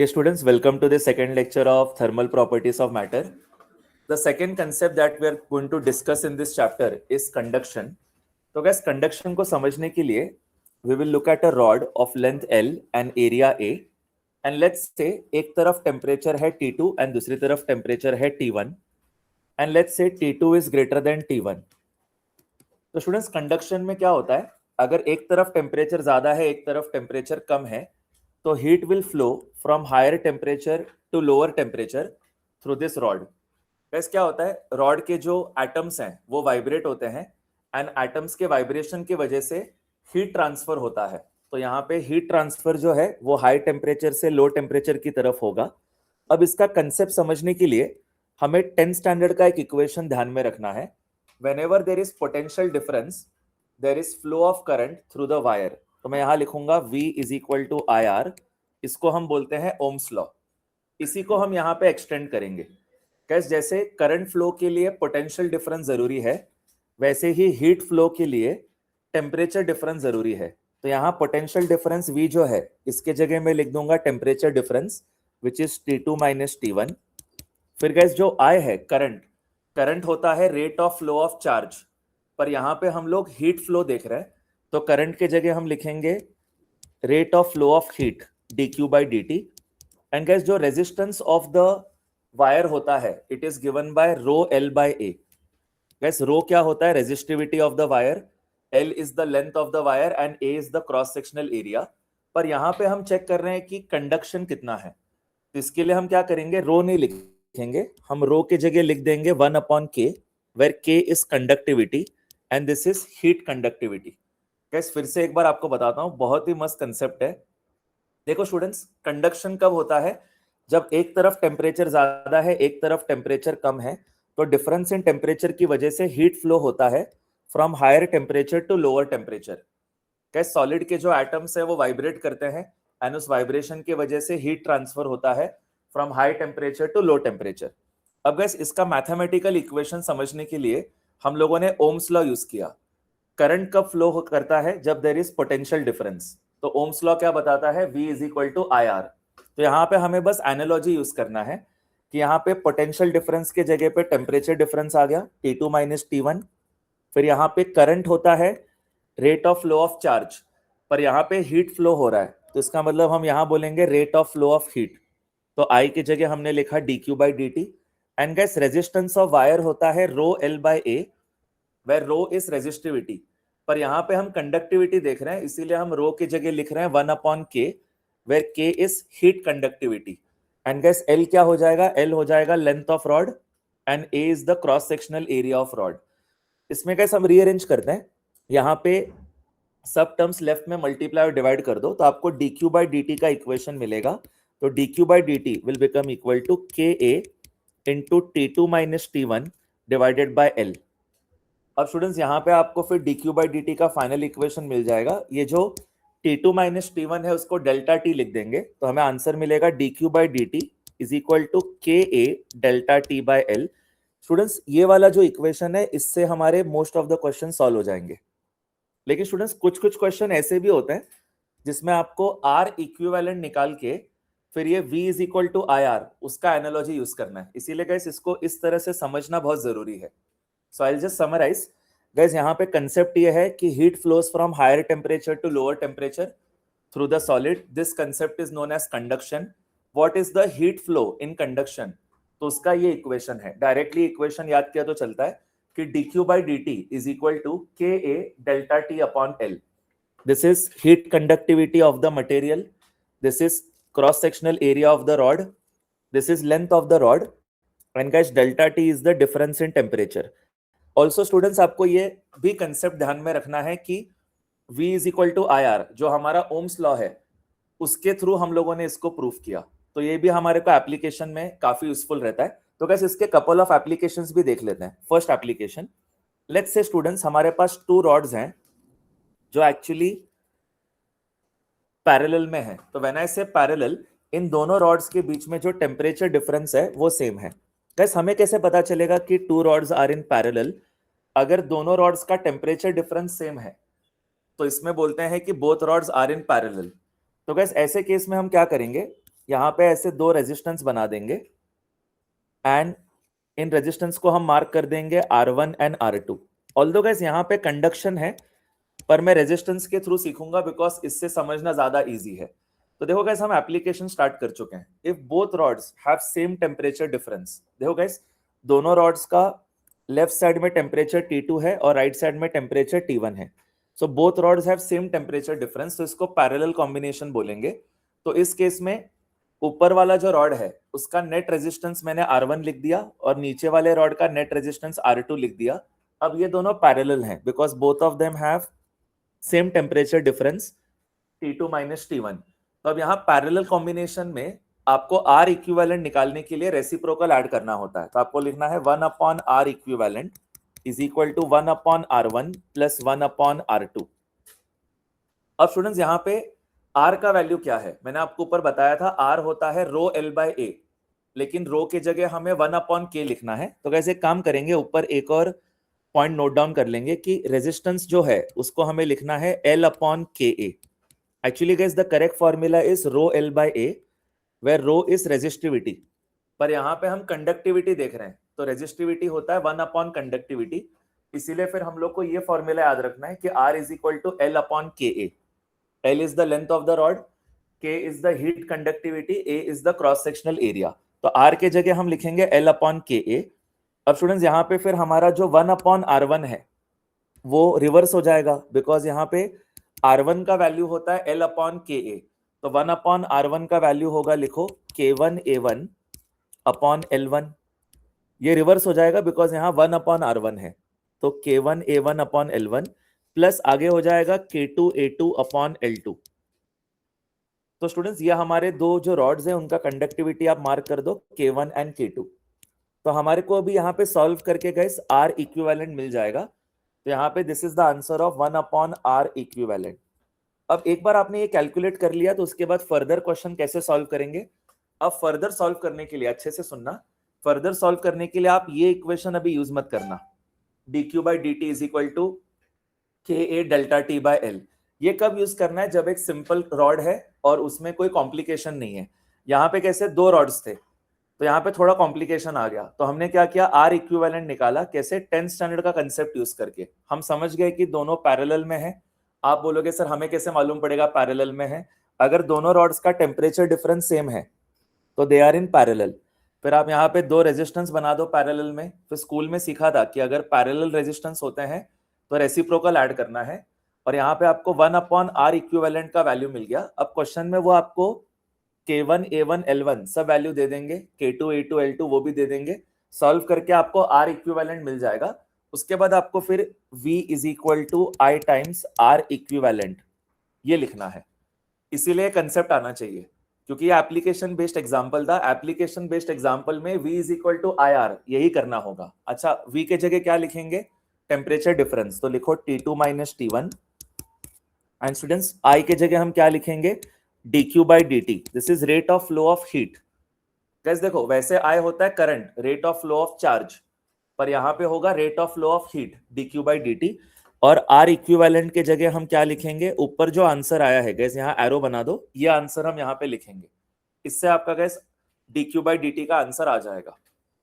Okay, students, welcome to the second lecture of thermal properties of matter. The second concept that we are going to discuss in this chapter is conduction. तो guys, conduction को समझने के लिए we will look at a rod of length L and area A. And let's say एक तरफ temperature है T2 and दूसरी तरफ temperature है T1. And let's say T2 is greater than T1. तो स्टूडेंट्स कंडक्शन में क्या होता है, अगर एक तरफ टेम्परेचर ज्यादा है एक तरफ टेम्परेचर कम है तो heat will flow from higher temperature to lower temperature through this rod. Guys क्या होता है, रॉड के जो एटम्स हैं वो वाइब्रेट होते हैं एंड एटम्स के वाइब्रेशन की वजह से हीट ट्रांसफर होता है. तो यहाँ पे हीट ट्रांसफर जो है वो हाई टेम्परेचर से लो टेम्परेचर की तरफ होगा. अब इसका कंसेप्ट समझने के लिए हमें 10th स्टैंडर्ड का एक इक्वेशन ध्यान में रखना है. Whenever there is potential difference, there is flow of current through the wire. तो मैं यहां लिखूंगा V is equal to IR. इसको हम बोलते हैं ओम्स लॉ. इसी को हम यहाँ पे एक्सटेंड करेंगे. कैसे, जैसे करंट फ्लो के लिए पोटेंशियल डिफरेंस जरूरी है वैसे ही हीट फ्लो के लिए टेम्परेचर डिफरेंस जरूरी है. तो यहाँ पोटेंशियल डिफरेंस V जो है इसके जगह में लिख दूंगा temperature difference which is T2 minus T1. फिर गैस जो I है करंट होता है rate of flow of charge, पर यहाँ पे हम लोग हीट फ्लो देख रहे हैं तो करंट के जगह हम लिखेंगे rate of flow of heat dq by dt. And guys जो रेजिस्टेंस ऑफ द वायर होता है it is given by rho L by A. Guys rho क्या होता है, resistivity of the wire, L is the length of the wire and A is the cross sectional area. पर यहाँ पे हम check कर रहे हैं कि कंडक्शन कितना है, तो इसके लिए हम क्या करेंगे, रो नहीं लिखेंगे, हम रो के जगह लिख देंगे 1/k, where k is conductivity and this is heat conductivity. Guys फिर से एक बार आपको बताता हूं, बहुत ही मस्त कंसेप्ट है. देखो स्टूडेंट्स, कंडक्शन कब होता है, जब एक तरफ टेम्परेचर ज्यादा है एक तरफ टेम्परेचर कम है, तो डिफरेंस इन टेम्परेचर की वजह से हीट फ्लो होता है from higher temperature to lower temperature. Guys solid के जो एटम्स है वो वाइब्रेट करते हैं एंड उस वाइब्रेशन की वजह से हीट ट्रांसफर होता है from high temperature to low temperature. अब गैस इसका मैथमेटिकल इक्वेशन समझने के लिए हम लोगों ने ओम्स लॉ यूज किया. करंट कब फ्लो करता है, जब देयर इज पोटेंशियल डिफरेंस. तो ओम्स लॉ क्या बताता है, V is equal to IR. तो यहाँ पे हमें बस एनालॉजी यूज करना है कि यहाँ पे पोटेंशियल डिफरेंस के जगह पे टेम्परेचर डिफरेंस आ गया T2 माइनस T1. फिर यहाँ पे करंट होता है rate of flow of charge, पर यहाँ पे हीट फ्लो हो रहा है तो इसका मतलब हम यहाँ बोलेंगे rate of flow of heat. तो I की जगह हमने लिखा dq by dt. And guys resistance of wire होता है rho L by A, where rho is resistivity, पर यहाँ पे हम कंडक्टिविटी देख रहे हैं इसीलिए हम रो की जगह लिख रहे हैं 1/k, where k is heat conductivity. And guys L क्या हो जाएगा, L हो जाएगा length of rod and A is the cross sectional area of rod. इसमें गैस हम रीअरेंज करते हैं, यहाँ पे सब टर्म्स लेफ्ट में मल्टीप्लाई और डिवाइड कर दो तो आपको dq by dt का इक्वेशन मिलेगा. तो dq by dt will become equal to ka into T2 minus T1 divided by L. अब स्टूडेंट्स यहाँ पे आपको फिर dq by dt का फाइनल इक्वेशन मिल जाएगा. ये जो T2 minus T1 है उसको डेल्टा T लिख देंगे तो हमें आंसर मिलेगा dq by dt is equal to ka delta T by L. Students ये वाला जो इक्वेशन है इससे हमारे most of the question solve हो जाएंगे. लेकिन स्टूडेंट्स कुछ कुछ क्वेश्चन ऐसे भी होते हैं जिसमें आपको R इक्विवेलेंट निकाल के फिर ये V is equal to IR उसका एनालॉजी यूज करना है. इसीलिए गाइस इसको इस तरह से समझना बहुत जरूरी है. So I will just summarize. Guys यहाँ पे कंसेप्ट ये है कि heat flows from higher temperature to lower temperature through the solid. This concept is known as conduction. What is the heat flow in conduction, तो उसका ये equation है. Directly equation याद किया तो चलता है कि dq by dt is equal to ka delta t upon L. This is heat conductivity of the material. This is cross sectional area of the rod. This is length of the rod. And guys, delta t is the difference in temperature. Also students, आपको ये भी concept ध्यान में रखना है कि V is equal to IR जो हमारा ओम्स लॉ है उसके थ्रू हम लोगों ने इसको प्रूफ किया. तो ये भी हमारे को एप्लीकेशन में काफी यूजफुल रहता है. तो गाइस इसके कपल ऑफ एप्लीकेशंस भी देख लेते हैं. First application, let's say students हमारे पास 2 रॉड्स हैं जो एक्चुअली पैरेलल में है. तो व्हेन आई से पैरेलल, इन दोनों रॉड्स के बीच में जो टेम्परेचर डिफरेंस है वो सेम है. गाइस हमें कैसे पता चलेगा कि 2 रॉड्स आर इन पैरेलल, अगर दोनों रॉड्स का टेम्परेचर डिफरेंस सेम है तो इसमें बोलते हैं कि both rods are in parallel. तो गाइस ऐसे केस में हम क्या करेंगे, यहाँ पे ऐसे दो रेजिस्टेंस बना देंगे एंड इन रेजिस्टेंस को हम मार्क कर देंगे R1 and R2। Although guys यहाँ पे कंडक्शन है, पर मैं रेजिस्टेंस के थ्रू सीखूंगा बिकॉज इससे समझना ज्यादा इजी है। तो देखो गाइस, हम एप्लीकेशन स्टार्ट कर चुके हैं। If both rods have same temperature difference, देखो गाइस दोनों रॉड्स का लेफ्ट साइड में टेम्परेचर T2 है और राइट साइड में टेम्परेचर T1 है। So both rods have same temperature difference, तो इसको पैरेलल कॉम्बिनेशन बोलेंगे। तो इस केस में ऊपर वाला जो रॉड है उसका नेट रेजिस्टेंस मैंने R1 लिख दिया और नीचे वाले रॉड का नेट रेजिस्टेंस R2 लिख दिया। अब ये दोनों पैरेलल हैं because both of them have same temperature difference T2 minus T1। तो अब यहाँ पैरेलल कॉम्बिनेशन में आपको R इक्विवेलेंट निकालने के लिए रेसिप्रोकल ऐड करना होता है। तो आपको लिखना है 1 upon R equivalent is equal to 1 upon R1 plus 1 upon R2। अब स्टूडेंट्स यहाँ पे R का वैल्यू क्या है, मैंने आपको ऊपर बताया था R होता है रो L बाय A, लेकिन रो के जगह हमें 1 अपॉन K लिखना है। तो कैसे काम करेंगे, ऊपर एक और पॉइंट नोट डाउन कर लेंगे कि रेजिस्टेंस जो है उसको हमें लिखना है L upon KA। Actually guys the correct formula is rho L by A where rho is resistivity, पर यहाँ पे हम कंडक्टिविटी देख रहे हैं तो रेजिस्टिविटी होता है 1 अपॉन कंडक्टिविटी, इसीलिए फिर हम लोग को ये फॉर्मूला याद रखना है कि R is equal to L upon KA। L is the length of the rod, K is the heat conductivity, A is the cross sectional area। तो R के जगह हम लिखेंगे L अपॉन KA। अब स्टूडेंट्स यहाँ पे फिर हमारा जो 1 अपॉन R1 है वो रिवर्स हो जाएगा बिकॉज यहाँ पे R1 का वैल्यू होता है L अपॉन KA। तो 1 अपॉन R1 का वैल्यू होगा, लिखो K1A1 अपॉन L1। ये रिवर्स हो जाएगा बिकॉज यहाँ 1 अपॉन R1 है, तो K1A1 अपॉन L1 प्लस आगे हो जाएगा K2A2 अपॉन L2। तो स्टूडेंट्स ये हमारे दो जो रॉड्स हैं उनका कंडक्टिविटी आप मार्क कर दो K1 एंड K2। तो हमारे को अभी यहाँ पे सॉल्व करके गाइस R इक्विवेलेंट मिल जाएगा। तो यहाँ पे this is the answer of 1 upon R equivalent. अब एक बार आपने ये कैलकुलेट कर लिया तो उसके बाद फर्दर क्वेश्चन कैसे सॉल्व करेंगे। अब फर्दर सॉल्व करने के लिए अच्छे से सुनना, फर्दर सॉल्व करने के लिए आप ये इक्वेशन अभी यूज मत करना, dq by dt is equal to KA delta T by L। ये कब यूज करना है, जब एक सिंपल रॉड है और उसमें कोई कॉम्प्लिकेशन नहीं है। यहाँ पे कैसे दो रॉड्स थे तो यहाँ पे थोड़ा कॉम्प्लिकेशन आ गया, तो हमने क्या किया, R इक्विवेलेंट निकाला। कैसे, 10th स्टैंडर्ड का कंसेप्ट यूज करके हम समझ गए कि दोनों पैरेलल में है। आप बोलोगे सर हमें कैसे मालूम पड़ेगा पैरेलल में है, अगर दोनों रॉड्स का टेम्परेचर डिफरेंस सेम है तो दे आर इन पैरेलल। फिर आप यहाँ पे दो रेजिस्टेंस बना दो पैरेलल में। फिर स्कूल में सीखा था कि अगर पैरेलल रेजिस्टेंस होते हैं तो रेसिप्रोकल ऐड करना है, और यहाँ पे आपको 1 अपॉन R इक्विवेलेंट का वैल्यू मिल गया। अब क्वेश्चन में वो आपको K1A1 L1 सब वैल्यू दे देंगे, K2A2 L2 वो भी दे देंगे। सॉल्व करके आपको R इक्विवेलेंट मिल जाएगा। उसके बाद आपको फिर V is equal to I times R equivalent ये लिखना है। इसीलिए कंसेप्ट आना चाहिए क्योंकि ये एप्लीकेशन बेस्ड एग्जांपल था। एप्लीकेशन बेस्ड एग्जांपल में V is equal to IR यही करना होगा। अच्छा, V के जगह क्या लिखेंगे, टेम्परेचर डिफरेंस, तो लिखो T2 minus T1। And students I के जगह हम क्या लिखेंगे, dq by dt, this is rate of flow of heat. कैसे देखो, वैसे I होता है current, rate of flow of charge, पर यहाँ पे होगा rate of flow of heat dq by dt। और R इक्विवेलेंट के जगह हम क्या लिखेंगे, ऊपर जो आंसर आया है गैस यहाँ एरो बना दो, ये आंसर हम यहाँ पे लिखेंगे। इससे आपका गैस dq बाई dt का आंसर आ जाएगा।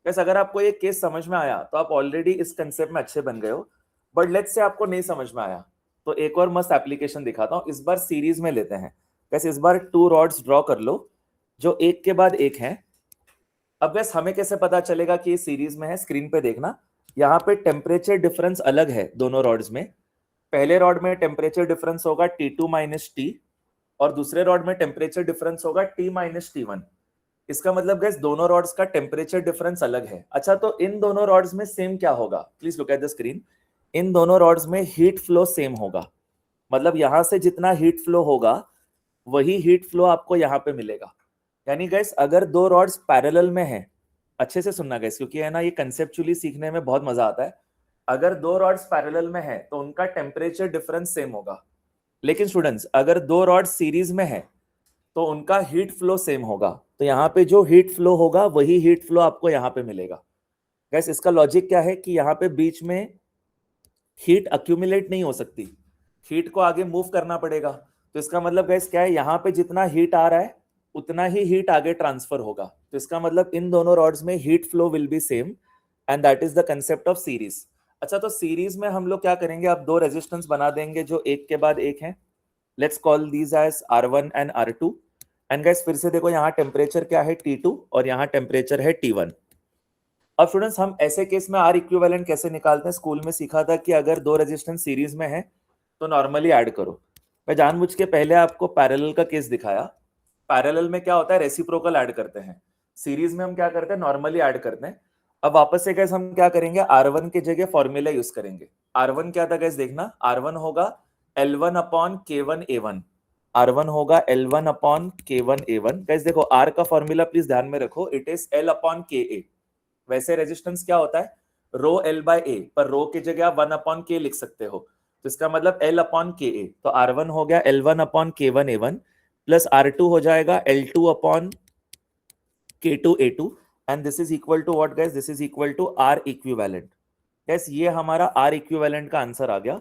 गैस अगर आपको ये केस समझ में आया तो आप ऑलरेडी इस कंसेप्ट में अच्छे बन गए हो, बट लेट्स से आपको नहीं समझ में आया तो एक और मस्त एप्लीकेशन दिखाता हूँ। इस बार सीरीज में लेते हैं। वैसे इस बार 2 रॉड्स ड्रॉ कर लो जो एक के बाद एक हैं। अब वैसे हमें कैसे पता चलेगा कि ये सीरीज में है, स्क्रीन पे देखना, यहाँ पे टेम्परेचर डिफरेंस अलग है दोनों रॉड्स में। पहले रॉड में टेम्परेचर डिफरेंस होगा T2 माइनस T और दूसरे रॉड में टेम्परेचर डिफरेंस होगा T माइनस T1। इसका मतलब गैस दोनों रॉड्स का टेम्परेचर डिफरेंस अलग है। अच्छा, तो इन दोनों रॉड्स में सेम क्या होगा, please look at the screen. इन दोनों रॉड्स में हीट फ्लो सेम होगा, मतलब यहां से जितना हीट फ्लो होगा वही हीट फ्लो आपको यहाँ पे मिलेगा। यानी गैस अगर दो रॉड्स पैरेलल में हैं, अच्छे से सुनना गैस क्योंकि है ना ये कंसेप्चुअली सीखने में बहुत मजा आता है। अगर दो रॉड्स पैरेलल में है तो उनका टेम्परेचर डिफरेंस सेम होगा, लेकिन स्टूडेंट्स अगर दो रॉड्स सीरीज में है तो उनका हीट फ्लो सेम होगा। तो यहाँ पे जो हीट फ्लो होगा वही हीट फ्लो आपको यहाँ पे मिलेगा। गैस इसका लॉजिक क्या है कि यहाँ पे बीच में हीट अक्यूमुलेट नहीं हो सकती, हीट को आगे मूव करना पड़ेगा। तो इसका मतलब गैस क्या है, यहाँ पे जितना हीट आ रहा है उतना ही हीट आगे ट्रांसफर होगा। तो इसका मतलब इन दोनों रॉड्स में heat flow will B same, and that is the concept of series. अच्छा, तो सीरीज में हम लोग क्या करेंगे, अब दो रेजिस्टेंस बना देंगे जो एक के बाद एक हैं। Let's call these as R1 and R2। And guys फिर से देखो, यहाँ टेम्परेचर क्या है T2 और यहाँ टेम्परेचर है T1। अब स्टूडेंट्स हम ऐसे केस में आर इक्विवेलेंट कैसे निकालते हैं, स्कूल में सीखा था कि अगर दो रेजिस्टेंस सीरीज में है तो नॉर्मली ऐड करो। मैं जानबूझ के पहले आपको पैरेलल का केस दिखाया। पैरेलल में क्या होता है, रेसिप्रोकल ऐड करते हैं, सीरीज में हम क्या करते हैं, नॉर्मली ऐड करते हैं। अब वापस से गैस हम क्या करेंगे, R1 की जगह फॉर्मूला यूज करेंगे। R1 क्या था गैस, देखना, R1 होगा L1 upon K1 A1। R1 होगा L1 upon K1 A1। Gas देखो, R का फॉर्मूला प्लीज ध्यान में रखो, it is L upon KA। वैसे रेजिस्टेंस क्या होता है, रो L बाय A, पर रो की जगह आप 1 अपॉन K लिख सकते हो, तो इसका मतलब L अपॉन KA। तो R1 हो गया L1 upon K1 A1 plus R2 हो जाएगा L2 upon K2 A2, and this is equal to what guys, this is equal to R equivalent. Guys ये हमारा R इक्विवेलेंट का आंसर आ गया।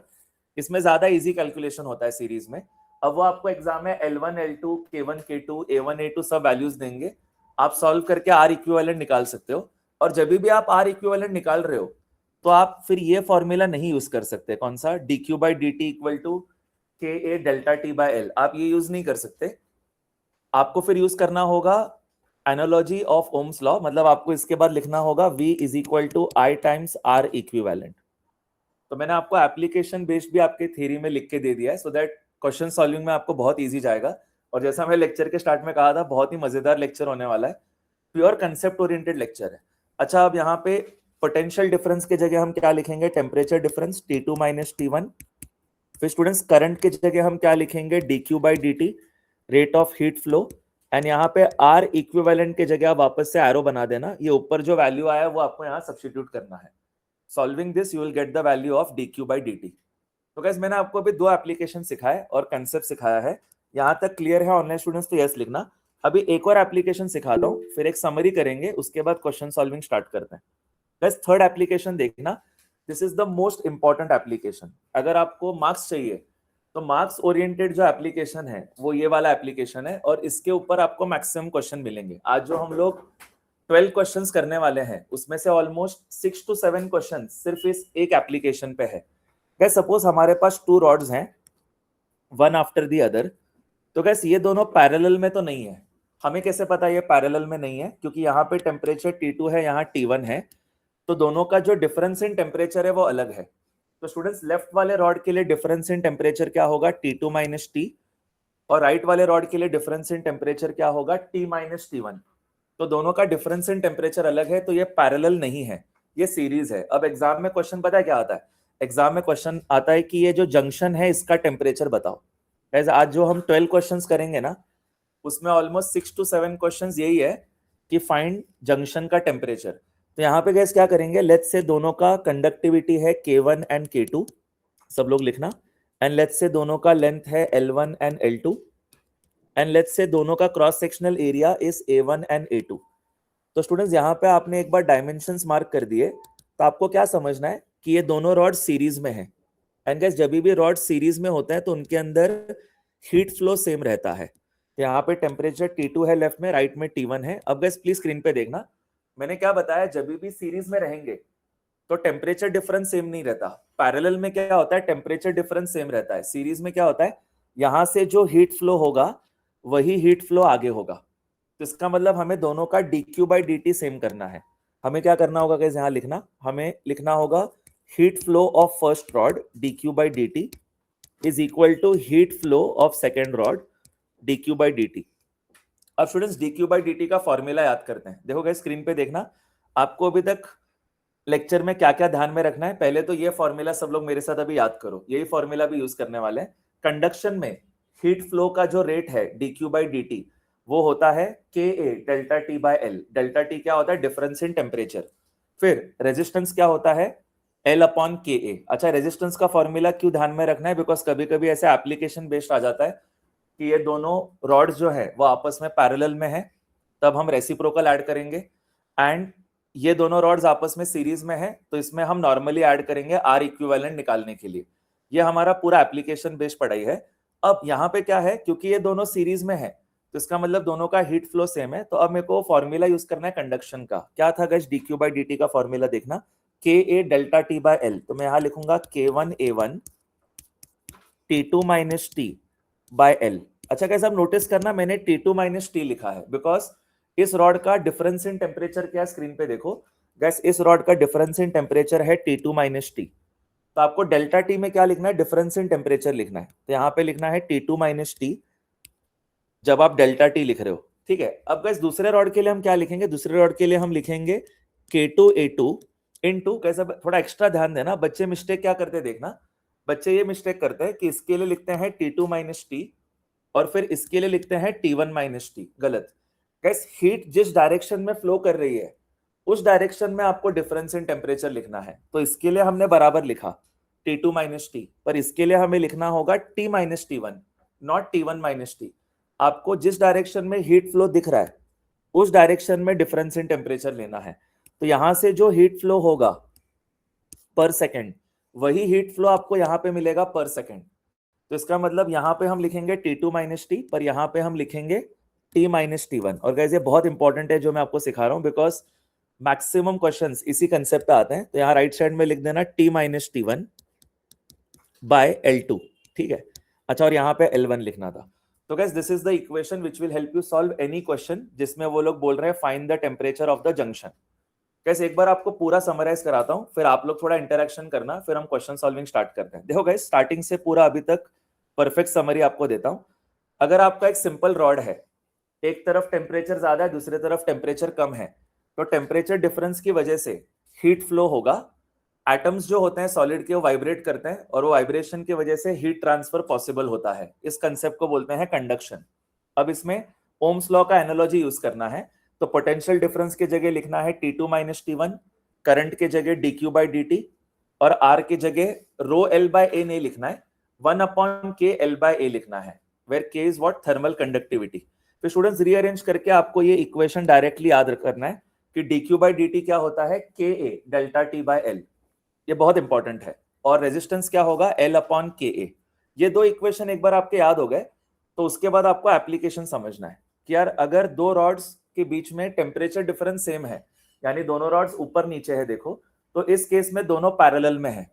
इसमें ज्यादा इजी कैलकुलेशन होता है सीरीज में। अब वो आपको एग्जाम में L1 L2 K1 K2 A1 A2 सब वैल्यूज देंगे, आप सॉल्व करके R इक्विवेलेंट निकाल सकते हो। और जब भी आप R इक्विवेलेंट निकाल रहे हो तो आप फिर ये फॉर्मूला नहीं यूज कर सकते, कौन सा, dq by dt equal to KA delta T by L, आप ये यूज नहीं कर सकते। आपको फिर यूज करना होगा एनालॉजी ऑफ ओम्स लॉ, मतलब आपको इसके बाद लिखना होगा V is equal to I times R equivalent. तो मैंने आपको एप्लीकेशन बेस्ड भी आपके थ्योरी में लिख के दे दिया है, सो दैट क्वेश्चन सॉल्विंग में आपको बहुत इजी जाएगा। और जैसा मैं लेक्चर के स्टार्ट में कहा था, बहुत ही मजेदार लेक्चर होने वाला है, प्योर कंसेप्ट ओरिएंटेड लेक्चर है। अच्छा, अब यहाँ पे पोटेंशियल डिफरेंस के जगह हम क्या लिखेंगे, temperature difference T2 minus T1। फिर स्टूडेंट्स करंट की जगह हम क्या लिखेंगे, dq by dt, rate of heat flow. And यहाँ पे R इक्विवेलेंट के जगह आप वापस से एरो बना देना, ये ऊपर जो वैल्यू आया वो आपको यहाँ सब्स्टिट्यूट करना है। Solving this you will get the value of dq by dt। तो गाइस मैंने आपको अभी दो एप्लीकेशन सिखाए और कंसेप्ट सिखाया है, यहाँ तक क्लियर है ऑनलाइन स्टूडेंट्स, तो यस लिखना। अभी एक और एप्लीकेशन सिखाता हूँ, फिर एक समरी करेंगे, उसके बाद क्वेश्चन सॉल्विंग स्टार्ट करते हैं। गाइस थर्ड एप्लीकेशन देखना, this is the most important application. अगर आपको मार्क्स चाहिए तो मार्क्स ओरिएंटेड जो एप्लीकेशन है वो ये वाला एप्लीकेशन है, और इसके ऊपर आपको मैक्सिमम क्वेश्चन मिलेंगे। आज जो हम लोग 12 क्वेश्चंस करने वाले हैं उसमें से ऑलमोस्ट 6 to 7 क्वेश्चन सिर्फ इस एक एप्लीकेशन पे है। गैस सपोज हमारे पास 2 रॉड्स हैं, वन आफ्टर दी अदर, तो गैस ये दोनों पैरेलल में तो नहीं है। हमें कैसे पता ये पैरेलल में नहीं है, क्योंकि यहाँ पे टेम्परेचर T2 है, यहाँ T1 है, तो दोनों का जो डिफरेंस इन टेम्परेचर है वो अलग है। तो स्टूडेंट्स लेफ्ट वाले रॉड के लिए डिफरेंस इन टेम्परेचर क्या होगा, T2 माइनस T, और राइट वाले रॉड के लिए डिफरेंस इन टेम्परेचर क्या होगा, T माइनस T1। तो दोनों का डिफरेंस इन टेम्परेचर अलग है, तो ये पैरेलल नहीं है, ये सीरीज है। अब एग्जाम में क्वेश्चन पता है क्या आता है, एग्जाम में क्वेश्चन आता है कि ये जो जंक्शन है इसका टेम्परेचर बताओ। आज जो हम 12 क्वेश्चंस करेंगे ना, उसमें ऑलमोस्ट 6 to 7 क्वेश्चंस यही है कि फाइंड जंक्शन का टेम्परेचर। तो यहाँ पे गैस क्या करेंगे, लेट्स से दोनों का कंडक्टिविटी है K1 एंड K2, सब लोग लिखना। एंड लेट्स से दोनों का लेंथ है L1 and L2, and let's say दोनों का cross sectional area is A1 and A2। तो स्टूडेंट्स यहाँ पे आपने एक बार डायमेंशंस मार्क कर दिए, तो आपको क्या समझना है कि ये दोनों रॉड सीरीज में है। एंड गाइस जब भी रॉड सीरीज में होता है तो उनके अंदर हीट फ्लो सेम रहता है। यहाँ पे टेम्परेचर T2 है लेफ्ट में, राइट में T1 है। अब गाइस प्लीज स्क्रीन पे देखना, मैंने क्या बताया, जब भी सीरीज में रहेंगे तो टेम्परेचर डिफरेंस सेम नहीं रहता। पैरेलल में क्या होता है, टेम्परेचर डिफरेंस सेम रहता है। सीरीज में क्या होता है, यहाँ से जो हीट फ्लो होगा वही हीट फ्लो आगे होगा। तो इसका मतलब हमें दोनों का dq बाई dt सेम करना है। हमें क्या करना होगा गाइस, यहाँ लिखना, हमें लिखना होगा heat flow of first rod dq by dt is equal to heat flow of second rod dq by dt। अब स्टूडेंट्स dq बाई dt का फॉर्मूला याद करते हैं। देखो गाइस स्क्रीन पे देखना, आपको अभी तक लेक्चर में क्या क्या ध्यान में रखना है। पहले तो ये फॉर्मूला सब लोग मेरे साथ अभी याद करो, यही फॉर्मूला भी यूज करने वाले हैं। कंडक्शन में हीट फ्लो का जो रेट है dq बाई dt वो होता है Ka delta T by L। Delta T क्या होता है, डिफरेंस इन टेम्परेचर। फिर रेजिस्टेंस क्या होता है, L अपॉन Ka। अच्छा, रेजिस्टेंस का फॉर्मूला क्यों ध्यान में रखना है, बिकॉज कभी कभी ऐसे एप्लीकेशन बेस्ड आ जाता है कि ये दोनों रॉड्स जो है वो आपस में पैरेलल में है, तब हम रेसिप्रोकल ऐड करेंगे। एंड ये दोनों रॉड्स आपस में सीरीज में है, तो इसमें हम नॉर्मली ऐड करेंगे R इक्विवेलेंट निकालने के लिए। ये हमारा पूरा एप्लीकेशन बेस्ड पढ़ाई है। अब यहाँ पे क्या है, क्योंकि ये दोनों सीरीज में है तो इसका मतलब दोनों का हीट फ्लो सेम है। तो अब मेरे को फॉर्मूला यूज करना है कंडक्शन का। क्या था गाइस? dq बाई dt का फॉर्मूला देखना, ka delta t by l। तो मैं यहां लिखूंगा k1a1 t2 minus t by l। अच्छा गाइस, अब नोटिस करना मैंने t2 माइनस t लिखा है बिकॉज इस रॉड का डिफरेंस इन टेम्परेचर क्या है, स्क्रीन पे देखो गाइस, इस रॉड का डिफरेंस इन टेम्परेचर है t2 माइनस t। तो आपको डेल्टा टी में क्या लिखना है? डिफरेंस इन टेम्परेचर लिखना है। तो यहाँ पे लिखना है T2 माइनस टी जब आप डेल्टा टी लिख रहे हो, ठीक है। अब गाइस दूसरे रॉड के लिए हम क्या लिखेंगे? दूसरे रॉड के लिए हम लिखेंगे K2A2 इनटू, कैसा थोड़ा एक्स्ट्रा ध्यान देना, बच्चे मिस्टेक क्या करते हैं देखना, बच्चे ये मिस्टेक करते हैं कि इसके लिए लिखते हैं T2 माइनस टी और फिर इसके लिए लिखते हैं T1 माइनस टी। गलत गाइस, हीट जिस डायरेक्शन में फ्लो कर रही है उस डायरेक्शन में आपको डिफरेंस इन टेम्परेचर लिखना है। तो इसके लिए हमने बराबर लिखा T2 माइनस टी, पर इसके लिए हमें लिखना होगा T minus T1, not T1 minus T. आपको जिस डायरेक्शन में हीट फ्लो दिख रहा है उस डायरेक्शन में डिफरेंस इन टेम्परेचर लेना है। तो यहां से जो हीट फ्लो होगा पर सेकेंड, वही हीट फ्लो आपको यहां पे मिलेगा पर सेकेंड। तो इसका मतलब यहां पे हम लिखेंगे T2 माइनस टी, पर यहां पे हम लिखेंगे T माइनस T1। और गाइस ये बहुत इंपॉर्टेंट है जो मैं आपको सिखा रहा हूं बिकॉज मैक्सिमम क्वेश्चंस इसी कंसेप्ट पे आते हैं। तो यहाँ राइट साइड में लिख देना T minus T1 bye L2, ठीक है। अच्छा, और यहाँ पे L1 लिखना था। तो guys this is the equation which will help you solve any question जिसमें वो लोग बोल रहे हैं find the temperature of the junction. Guys एक बार आपको पूरा समराइज कराता हूं, फिर आप लोग थोड़ा इंटरेक्शन करना, फिर हम क्वेश्चन सॉल्विंग स्टार्ट करते हैं। देखो गाइस, स्टार्टिंग से पूरा अभी तक परफेक्ट समरी आपको देता हूं। अगर आपका एक सिंपल रॉड है, एक तरफ टेम्परेचर ज्यादा है, दूसरी तरफ टेम्परेचर कम है, तो टेम्परेचर डिफरेंस की वजह से हीट फ्लो होगा। एटम्स जो होते हैं सॉलिड के, वो वाइब्रेट करते हैं और वो वाइब्रेशन की वजह से हीट ट्रांसफर पॉसिबल होता है। इस कंसेप्ट को बोलते हैं कंडक्शन। अब इसमें ओम्स लॉ का एनालॉजी यूज करना है। तो पोटेंशियल डिफरेंस की जगह लिखना है T2 माइनस T1, करंट के जगह dq बाई dt और r की जगह रो l बाय a नहीं लिखना है, 1 upon k l by a लिखना है, where k is what? Thermal conductivity. तो स्टूडेंट्स रीअरेंज करके आपको ये इक्वेशन डायरेक्टली याद करना है कि dq बाई dt क्या होता है? ka delta t by l। ये बहुत इंपॉर्टेंट है। और रेजिस्टेंस क्या होगा? L upon KA। ये दो इक्वेशन एक बार आपके याद हो गए तो उसके बाद आपको एप्लीकेशन समझना है कि यार अगर दो रॉड्स के बीच में टेम्परेचर डिफरेंस सेम है, यानी दोनों रॉड्स ऊपर नीचे है देखो, तो इस केस में दोनों पैरेलल में है।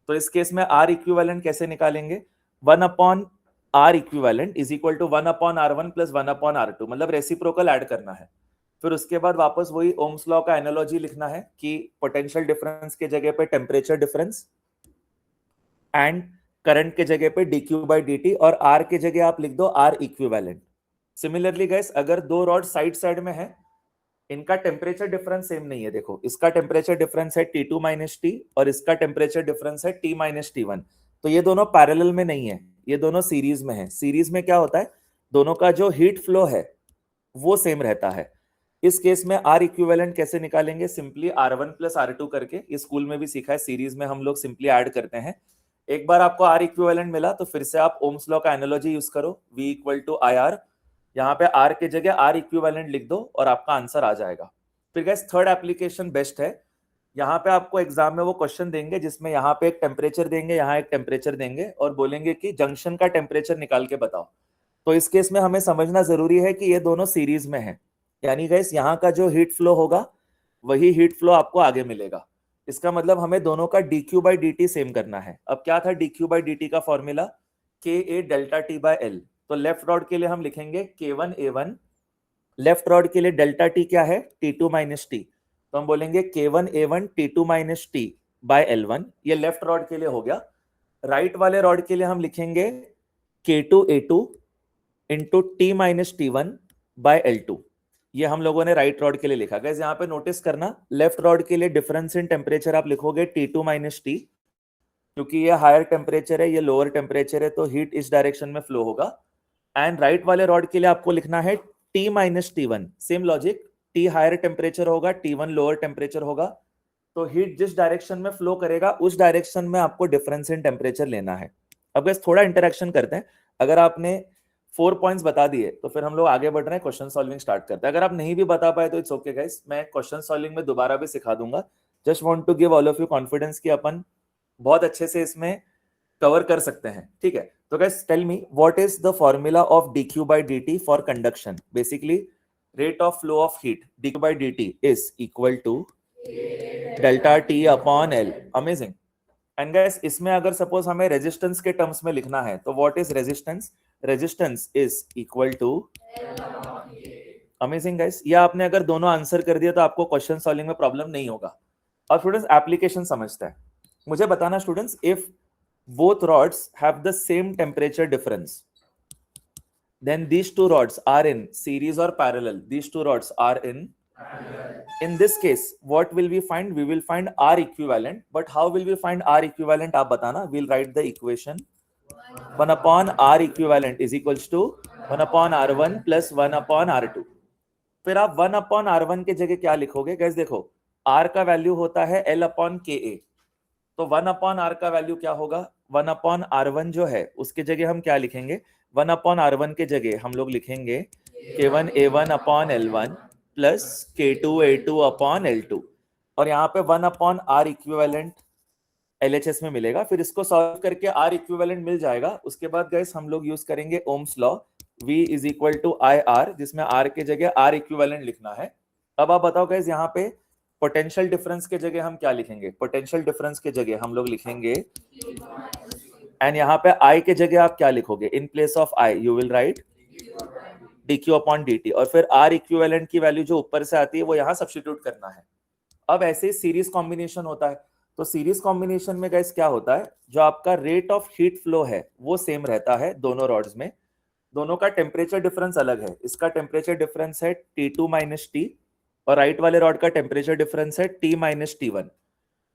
तो इस केस में R इक्विवेलेंट कैसे निकालेंगे? 1 upon R equivalent is equal to 1 upon R1 plus 1 upon R2, मतलब रेसिप्रोकल ऐड करना है। फिर उसके बाद वापस वही ओम्स लॉ का एनालॉजी लिखना है कि पोटेंशियल डिफरेंस के जगह पे टेम्परेचर डिफरेंस एंड करंट के जगह पे dq बाई dt और r के जगह आप लिख दो R इक्विवेलेंट। सिमिलरली गाइस, अगर दो रॉड साइड साइड में है, इनका टेम्परेचर डिफरेंस सेम नहीं है। देखो इसका टेम्परेचर डिफरेंस है T2 माइनस टी और इसका टेम्परेचर डिफरेंस है T माइनस T1। तो ये दोनों पैरेलल में नहीं है, ये दोनों सीरीज में है। सीरीज में क्या होता है? दोनों का जो हीट फ्लो है वो सेम रहता है। इस केस में R इक्विवेलेंट कैसे निकालेंगे? सिंपली R1 प्लस R2 करके, ये स्कूल में भी सीखा है, सीरीज में हम लोग सिंपली ऐड करते हैं। एक बार आपको R इक्विवेलेंट मिला तो फिर से आप ओम्स लॉ का एनालॉजी यूज करो, V इक्वल टू IR। यहाँ पे R के जगह R इक्विवेलेंट लिख दो और आपका आंसर आ जाएगा। फिर गाइस थर्ड एप्लीकेशन बेस्ट है। यहाँ पे आपको एग्जाम में वो क्वेश्चन देंगे जिसमें यहाँ पे एक टेम्परेचर देंगे, यहाँ एक टेम्परेचर देंगे और बोलेंगे कि जंक्शन का टेम्परेचर निकाल के बताओ। तो इस केस में हमें समझना जरूरी है कि ये दोनों सीरीज में है, यानी गाइस यहाँ का जो हीट फ्लो होगा वही हीट फ्लो आपको आगे मिलेगा। इसका मतलब हमें दोनों का dq बाई dt सेम करना है। अब क्या था dq बाई dt का formula? ka delta t by l। तो लेफ्ट रॉड के लिए हम लिखेंगे k1a1, लेफ्ट रॉड के लिए डेल्टा t क्या है? T2 minus T. तो हम बोलेंगे k1a1 T2 minus T bye L1। ये लेफ्ट रॉड के लिए हो गया। राइट वाले रॉड के लिए हम लिखेंगे k2a2 into T minus T1 bye L2। ये हम लोगों ने राइट रॉड के लिए लिखा। गाइस यहाँ पे नोटिस करना, लेफ्ट रॉड के लिए डिफरेंस इन टेम्परेचर आप लिखोगे T2 माइनस टी, क्योंकि ये हायर टेम्परेचर है, ये लोअर टेम्परेचर है, तो हीट इस डायरेक्शन में फ्लो होगा। एंड राइट वाले रॉड के लिए आपको लिखना है T minus T1। Same logic, T higher temperature होगा, T1 लोअर टेम्परेचर होगा, तो हीट जिस डायरेक्शन में फ्लो करेगा उस डायरेक्शन में आपको डिफरेंस इन टेम्परेचर लेना है। अब गाइस थोड़ा इंटरेक्शन करते हैं। अगर आपने 4 पॉइंट्स बता दिए तो फिर हम लोग आगे बढ़ रहे हैं, क्वेश्चन सॉल्विंग स्टार्ट करते हैं। अगर आप नहीं भी बता पाए तो इट्स ओके गाइस, मैं क्वेश्चन सॉल्विंग में दोबारा भी सिखा दूंगा। Just want to give all of you confidence कि अपन बहुत अच्छे से इसमें कवर कर सकते हैं, ठीक है। तो guys tell me what is the formula of dq by dt for conduction. Basically rate of flow of heat dq by dt is equal to delta T upon L. Amazing. And guys इसमें अगर suppose हमें resistance के terms में लिखना है तो what is resistance? Resistance is equal to, amazing guys. ये आपने अगर दोनों आंसर कर दिया तो आपको क्वेश्चन सॉल्विंग में प्रॉब्लम नहीं होगा। अब स्टूडेंट्स एप्लीकेशन समझते हैं। मुझे बताना students, if both rods have the same temperature difference, then these two rods are in series or parallel. These two rods are in this case what will we find? We will find R equivalent. But how will we find R equivalent? आप बताना। We'll write the equation 1 upon R equivalent is equals to 1 upon R1 plus 1 upon R2। फिर आप 1 upon R1 के जगह क्या लिखोगे? Gas देखो R का वैल्यू होता है L upon KA, तो 1 अपॉन आर का वैल्यू क्या होगा? 1 अपॉन R1 जो है उसके जगह हम क्या लिखेंगे? 1 अपॉन R1 के जगह हम लोग लिखेंगे K1 A1 upon L1 plus K2 A2 upon L2, और यहाँ पे 1 अपॉन R इक्विवेलेंट LHS में मिलेगा। फिर इसको सॉल्व करके R इक्विवेलेंट मिल जाएगा। उसके बाद गाइस हम लोग यूज करेंगे Ohm's law, V is equal to IR, जिसमें R के जगह R इक्विवेलेंट लिखना है। अब आप बताओ गाइस यहाँ पे पोटेंशियल डिफरेंस के जगह हम क्या लिखेंगे? पोटेंशियल डिफरेंस के जगह हम लोग लिखेंगे, एंड यहाँ पे I के जगह आप क्या लिखोगे? In place of I you will write dq upon dt, और फिर R इक्विवेलेंट की वैल्यू जो ऊपर से आती है वो यहाँ सब्स्टिट्यूट करना है। अब ऐसे ही सीरीज कॉम्बिनेशन होता है। तो सीरीज कॉम्बिनेशन में गाइस क्या होता है? जो आपका रेट ऑफ हीट फ्लो है वो सेम रहता है दोनों रॉड्स में, दोनों का टेम्परेचर डिफरेंस अलग है। इसका टेम्परेचर डिफरेंस है T2 माइनस T, और राइट वाले रॉड का टेम्परेचर डिफरेंस है T माइनस T1।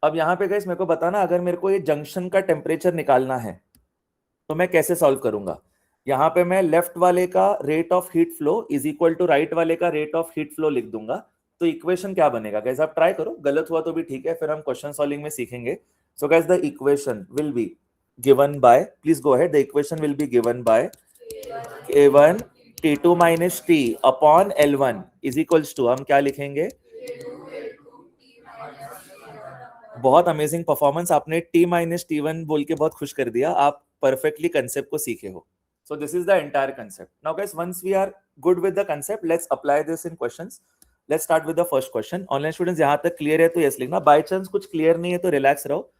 अब यहाँ पे गाइस मेरे को बताना, अगर मेरे को ये जंक्शन का टेम्परेचर निकालना है तो मैं कैसे सॉल्व करूंगा? यहाँ पे मैं लेफ्ट वाले का rate of heat flow is equal to right वाले का रेट ऑफ हीट फ्लो लिख दूंगा। तो इक्वेशन क्या बनेगा गाइस? आप ट्राई करो, गलत हुआ तो भी ठीक है, फिर हम क्वेश्चन सॉल्विंग में सीखेंगे। So guys the equation will be given by, please go ahead, the equation will be given by K1 T2 minus T upon L1 is equals to, हम क्या लिखेंगे? बहुत अमेजिंग परफॉर्मेंस, आपने T माइनस T1 बोल के बहुत खुश कर दिया। आप परफेक्टली कंसेप्ट को सीखे हो। So this is the entire concept. Now guys, once we are good with the concept, let's apply this in questions. Let's start with the first question. Online students यहाँ तक क्लियर है तो yes लिखना, by chance कुछ clear नहीं है तो relax रहो,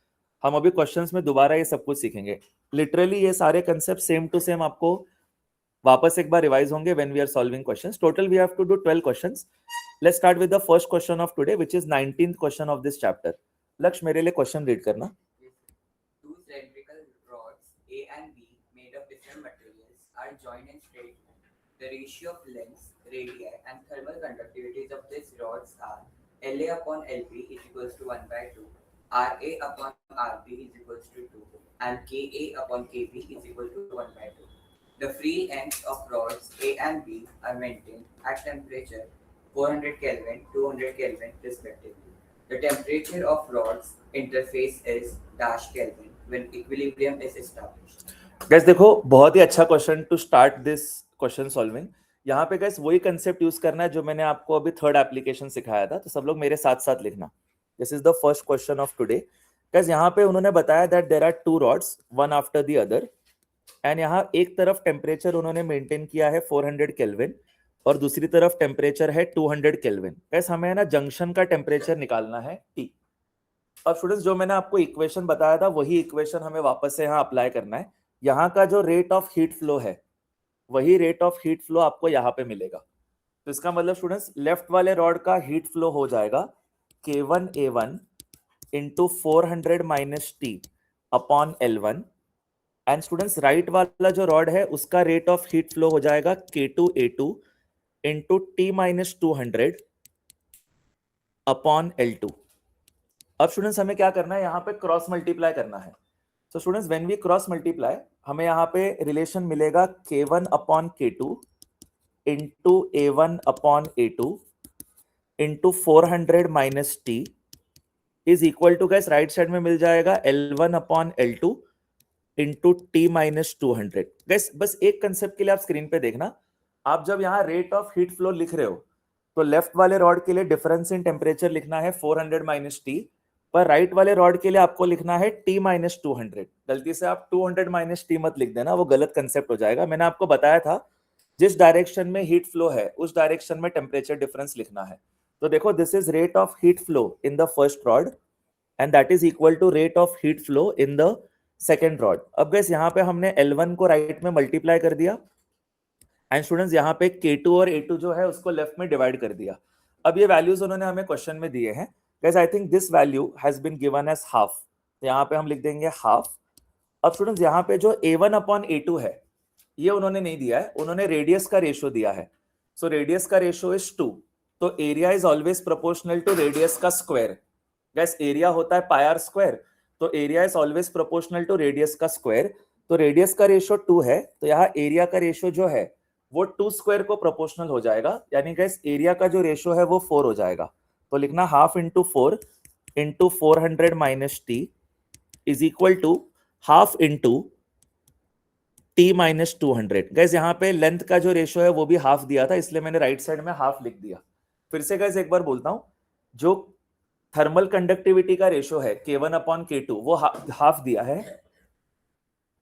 हम अभी क्वेश्चंस में दोबारा ये सब कुछ सीखेंगे। लिटरली ये सारे कंसेप्ट सेम टू सेम आपको वापस एक बार रिवाइज होंगे when we are solving questions. Total we have to do 12 questions. Let's start with the first question of today, which is 19th question of this chapter. लक्ष्य मेरे लिए question read करना। Two cylindrical rods A and B made of different materials are joined in straight line. The ratio of lengths, radii, and thermal conductivities of these rods are LA upon LB is equals to 1 by 2, RA upon RB is equals to 2, and KA upon KB is equal to 1 by 2. The free ends of rods A and B are maintained at temperature 400 Kelvin, 200 Kelvin respectively. The temperature of rods interface is dash Kelvin when equilibrium is established. Guys देखो, बहुत ही अच्छा question to start this question solving. यहाँ पे guys वही concept use करना है जो मैंने आपको अभी थर्ड एप्लीकेशन सिखाया था, तो सब लोग मेरे साथ साथ लिखना। This is the first question of today. Guys यहाँ पे उन्होंने बताया that there are two rods one after the other, and यहाँ एक तरफ टेम्परेचर उन्होंने मेंटेन किया है 400 केल्विन और दूसरी तरफ टेम्परेचर है 200 केल्विन। गाइस हमें ना जंक्शन का टेम्परेचर निकालना है T। अब स्टूडेंट्स जो मैंने आपको इक्वेशन बताया था वही इक्वेशन हमें वापस से यहाँ अप्लाई करना है। यहाँ का जो रेट ऑफ हीट फ्लो है वही रेट ऑफ हीट फ्लो आपको यहाँ पे मिलेगा। तो इसका मतलब स्टूडेंट्स लेफ्ट वाले रॉड का हीट फ्लो हो जाएगा K1 A1 into 400 minus T upon L1, and students right वाला जो रॉड है उसका रेट ऑफ हीट फ्लो हो जाएगा K2 A2 into T minus 200 upon L2। अब स्टूडेंट्स हमें क्या करना है? यहाँ पे क्रॉस मल्टीप्लाई करना है। So students when we cross multiply हमें यहाँ पे रिलेशन मिलेगा K1 upon K2 into A1 upon A2 into 400 minus T is equal to, guys right side में मिल जाएगा L1 upon L2 into T minus 200। Guys बस एक कंसेप्ट के लिए आप स्क्रीन पे देखना, आप जब यहाँ रेट ऑफ हीट फ्लो लिख रहे हो तो लेफ्ट वाले रॉड के लिए डिफरेंस इन टेम्परेचर लिखना है 400 माइनस T, पर राइट वाले रॉड के लिए आपको लिखना है t माइनस 200। गलती से आप 200 माइनस टी मत लिख देना, वो गलत कंसेप्ट हो जाएगा। मैंने आपको बताया था जिस डायरेक्शन में हीट फ्लो है उस डायरेक्शन में टेम्परेचर डिफरेंस लिखना है। तो देखो, this is rate of heat flow in the first rod and that is equal to rate of heat flow in the second rod. अब गाइस यहाँ पे हमने L1 को राइट में मल्टीप्लाई कर दिया एंड स्टूडेंट्स यहाँ पे K2 और A2 जो है उसको लेफ्ट में डिवाइड कर दिया। अब ये वैल्यूज उन्होंने हमें क्वेश्चन में दिए हैं। Guys I think this value has been given as half, तो यहाँ पे हम लिख देंगे हाफ। अब स्टूडेंट्स यहाँ पे जो A1 अपॉन A2 है ये उन्होंने नहीं दिया है, उन्होंने रेडियस का रेशियो दिया है। सो रेडियस का रेशियो इज 2, तो area is always proportional to radius का स्क्वायर। गाइस एरिया होता है पाई आर स्क्वायर, तो area is always proportional to radius का स्क्वायर। तो रेडियस का रेशियो 2 है, तो यहाँ एरिया का रेशियो जो है वो 2 स्क्वायर को प्रोपोर्शनल हो जाएगा, यानी गाइस एरिया का जो रेशियो है वो 4 हो जाएगा। तो लिखना half into 4 into 400 minus T is equal to half into t minus 200। Guys यहाँ पे लेंथ का जो रेशियो है वो भी हाफ दिया था, इसलिए मैंने राइट साइड में हाफ लिख दिया। फिर से गाइस एक बार बोलता हूं, जो थर्मल कंडक्टिविटी का रेशियो है K1 अपॉन K2 वो हाफ दिया है,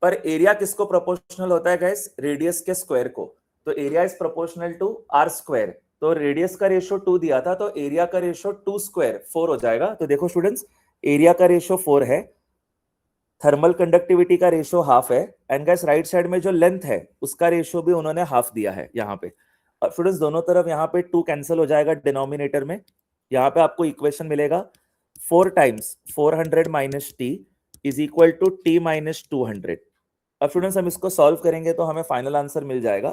पर एरिया किसको प्रोपोर्शनल होता है गाइस? रेडियस के स्क्वायर को। तो area is proportional to R square, तो रेडियस का रेशियो 2 दिया था, तो एरिया का रेशियो 2 स्क्वायर 4 हो जाएगा। तो देखो स्टूडेंट्स, एरिया का रेशियो 4 है, थर्मल कंडक्टिविटी का रेशियो हाफ है, एंड गाइस राइट साइड में जो लेंथ है उसका रेशियो भी उन्होंने हाफ दिया है यहाँ पे। अब स्टूडेंट्स दोनों तरफ यहाँ पे 2 कैंसिल हो जाएगा डिनोमिनेटर में। यहाँ पे आपको इक्वेशन मिलेगा 4 times 400 minus T is equal to T minus 200। अब स्टूडेंट्स हम इसको सॉल्व करेंगे तो हमें फाइनल आंसर मिल जाएगा।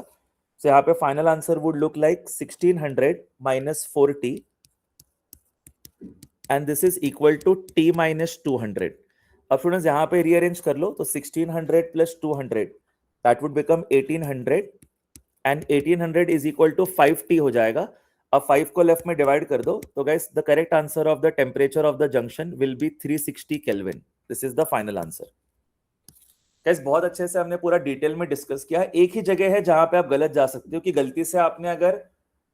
तो यहाँ पे final answer would look like 1600 minus 4t and this is equal to t minus 200। अब स्टूडेंट्स यहाँ पे रीअरेंज कर लो, तो 1600 plus 200 that would become 1800 and 1800 is equal to 5t हो जाएगा। अब 5 को लेफ्ट में डिवाइड कर दो, तो guys the correct answer of the temperature of the junction will be 360 kelvin. This is the final answer. Guys बहुत अच्छे से हमने पूरा डिटेल में डिस्कस किया है। एक ही जगह है जहां पे आप गलत जा सकते हो कि गलती से आपने अगर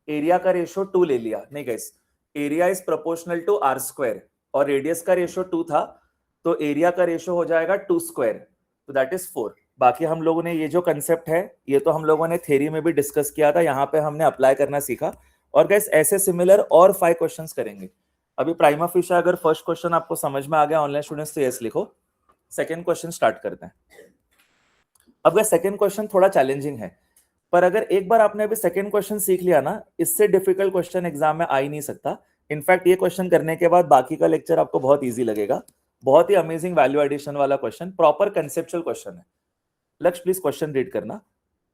एरिया का रेशियो 2 ले लिया। नहीं guys, area is proportional to R square और रेडियस का रेशियो 2 था, तो एरिया का रेशियो हो जाएगा 2 स्क्वायर, तो दैट इज 4। बाकी हम लोगों ने ये जो कंसेप्ट है ये तो हम लोगों ने थ्योरी में भी डिस्कस किया था, यहाँ पे हमने अप्लाई करना सीखा। और गाइस ऐसे सिमिलर और 5 क्वेश्चंस करेंगे। अभी प्राइमा फिशा अगर फर्स्ट क्वेश्चन आपको समझ में आ गया ऑनलाइन स्टूडेंट्स तो यस लिखो। सेकंड क्वेश्चन स्टार्ट करते हैं। अब गाइस सेकंड क्वेश्चन थोड़ा चैलेंजिंग है, पर अगर एक बार आपने अभी सेकंड क्वेश्चन सीख लिया ना, इससे डिफिकल्ट क्वेश्चन एग्जाम में आ ही नहीं सकता। इनफैक्ट ये क्वेश्चन करने के बाद बाकी का लेक्चर आपको बहुत ईजी लगेगा। बहुत ही अमेजिंग वैल्यू एडिशन वाला क्वेश्चन, प्रॉपर कंसेप्चुअल क्वेश्चन है। लक्ष्य प्लीज क्वेश्चन रीड करना।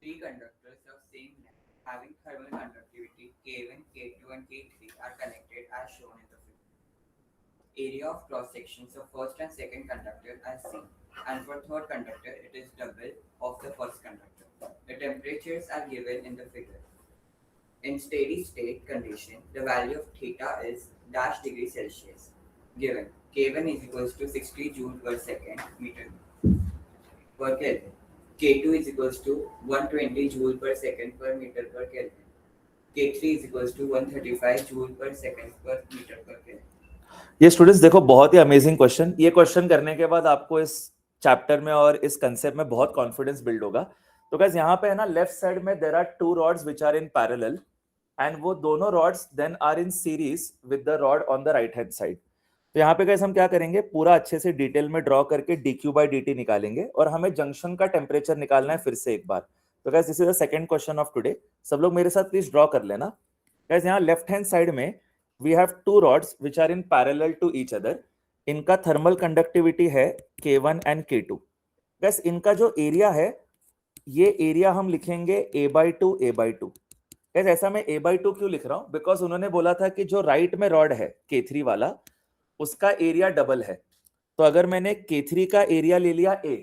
Three conductors of same length having thermal conductivity K1, K2 and K3 are connected as shown in the figure. Area of cross sections of first and second conductor are same, and for third conductor it is double of the first conductor. The temperatures are given in the figure. In steady state condition, the value of theta is dash degree Celsius. Given K1 is equals to 60 joule per second meter per Kelvin. K2 is equals to 120 joule per second per meter per Kelvin. K3 is equals to 135 joule per second per meter per Kelvin. ये students देखो बहुत ही amazing question. ये question करने के बाद आपको इस chapter में और इस कंसेप्ट में बहुत कॉन्फिडेंस बिल्ड होगा। तो गाइस यहाँ पे है ना, लेफ्ट साइड में there are 2 rods which are in parallel and वो दोनों rods then are in series with the rod on the right hand side. तो यहाँ पे गाइस हम क्या करेंगे, पूरा अच्छे से डिटेल में ड्रॉ करके dq/dt निकालेंगे और हमें जंक्शन का टेम्परेचर निकालना है फिर से एक बार। तो guys this is the second question of today. सब लोग मेरे साथ प्लीज ड्रॉ कर लेना। गाइस यहाँ लेफ्ट हैंड साइड में we have 2 rods which are in parallel to each other. इनका थर्मल कंडक्टिविटी है K1 एंड K2। गाइस इनका जो एरिया है ये एरिया हम लिखेंगे a/2 a/2। गाइस ऐसा मैं a/2 क्यों लिख रहा हूं, बिकॉज उन्होंने बोला था कि जो राइट में रॉड है K3 वाला उसका एरिया डबल है। तो अगर मैंने K3 का एरिया ले लिया a,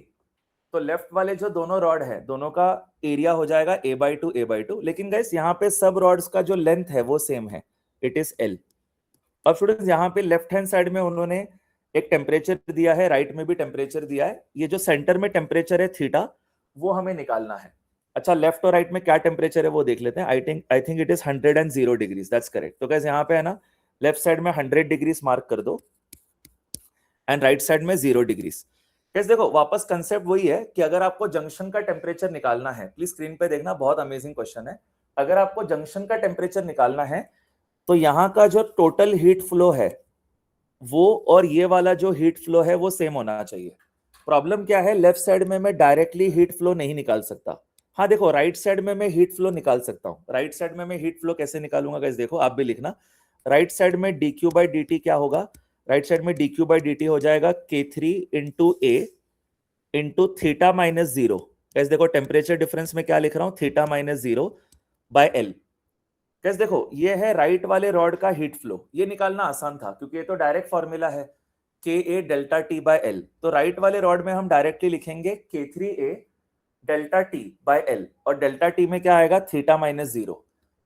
तो लेफ्ट वाले जो दोनों रॉड है दोनों का एरिया हो जाएगा a/2 a/2। लेकिन गाइस यहाँ पे सब रॉड्स का जो लेंथ है वो सेम है, इट इज L। अब स्टूडेंट्स यहाँ पे लेफ्ट हैंड साइड में उन्होंने एक टेम्परेचर दिया है, राइट में भी टेम्परेचर दिया है। ये जो सेंटर में टेम्परेचर है थीटा वो हमें निकालना है। अच्छा लेफ्ट और राइट में क्या टेम्परेचर है वो देख लेते हैं। I think it is 100 degrees, that's correct. तो गाइस यहाँ पे है ना, लेफ्ट साइड में 100 डिग्रीज मार्क कर दो एंड राइट साइड में 0 डिग्रीज। कैसे देखो वापस कंसेप्ट वही है कि अगर आपको जंक्शन का टेम्परेचर निकालना है, प्लीज स्क्रीन पे देखना, बहुत अमेजिंग क्वेश्चन है। अगर आपको जंक्शन का टेम्परेचर निकालना है तो यहाँ का जो टोटल हीट फ्लो है वो और ये वाला जो हीट फ्लो है वो सेम होना चाहिए। प्रॉब्लम क्या है, लेफ्ट साइड में मैं डायरेक्टली हीट फ्लो नहीं निकाल सकता। हाँ देखो राइट साइड में मैं हीट फ्लो निकाल सकता हूँ। राइट साइड में मैं हीट फ्लो कैसे निकालूंगा गाइस, देखो आप भी लिखना। राइट साइड में dq बाई dt क्या होगा, राइट साइड में dq बाई dt हो जाएगा k3 into a into theta minus 0। कैसे देखो टेम्परेचर डिफरेंस में क्या लिख रहा हूँ, थीटा माइनस 0 बाय l। कैसे देखो ये है राइट वाले रॉड का हीट फ्लो, ये निकालना आसान था क्योंकि ये तो डायरेक्ट फॉर्मूला है ka delta t by l। तो राइट वाले रॉड में हम डायरेक्टली लिखेंगे k3a delta t by l, और डेल्टा t में क्या आएगा, थीटा माइनस 0।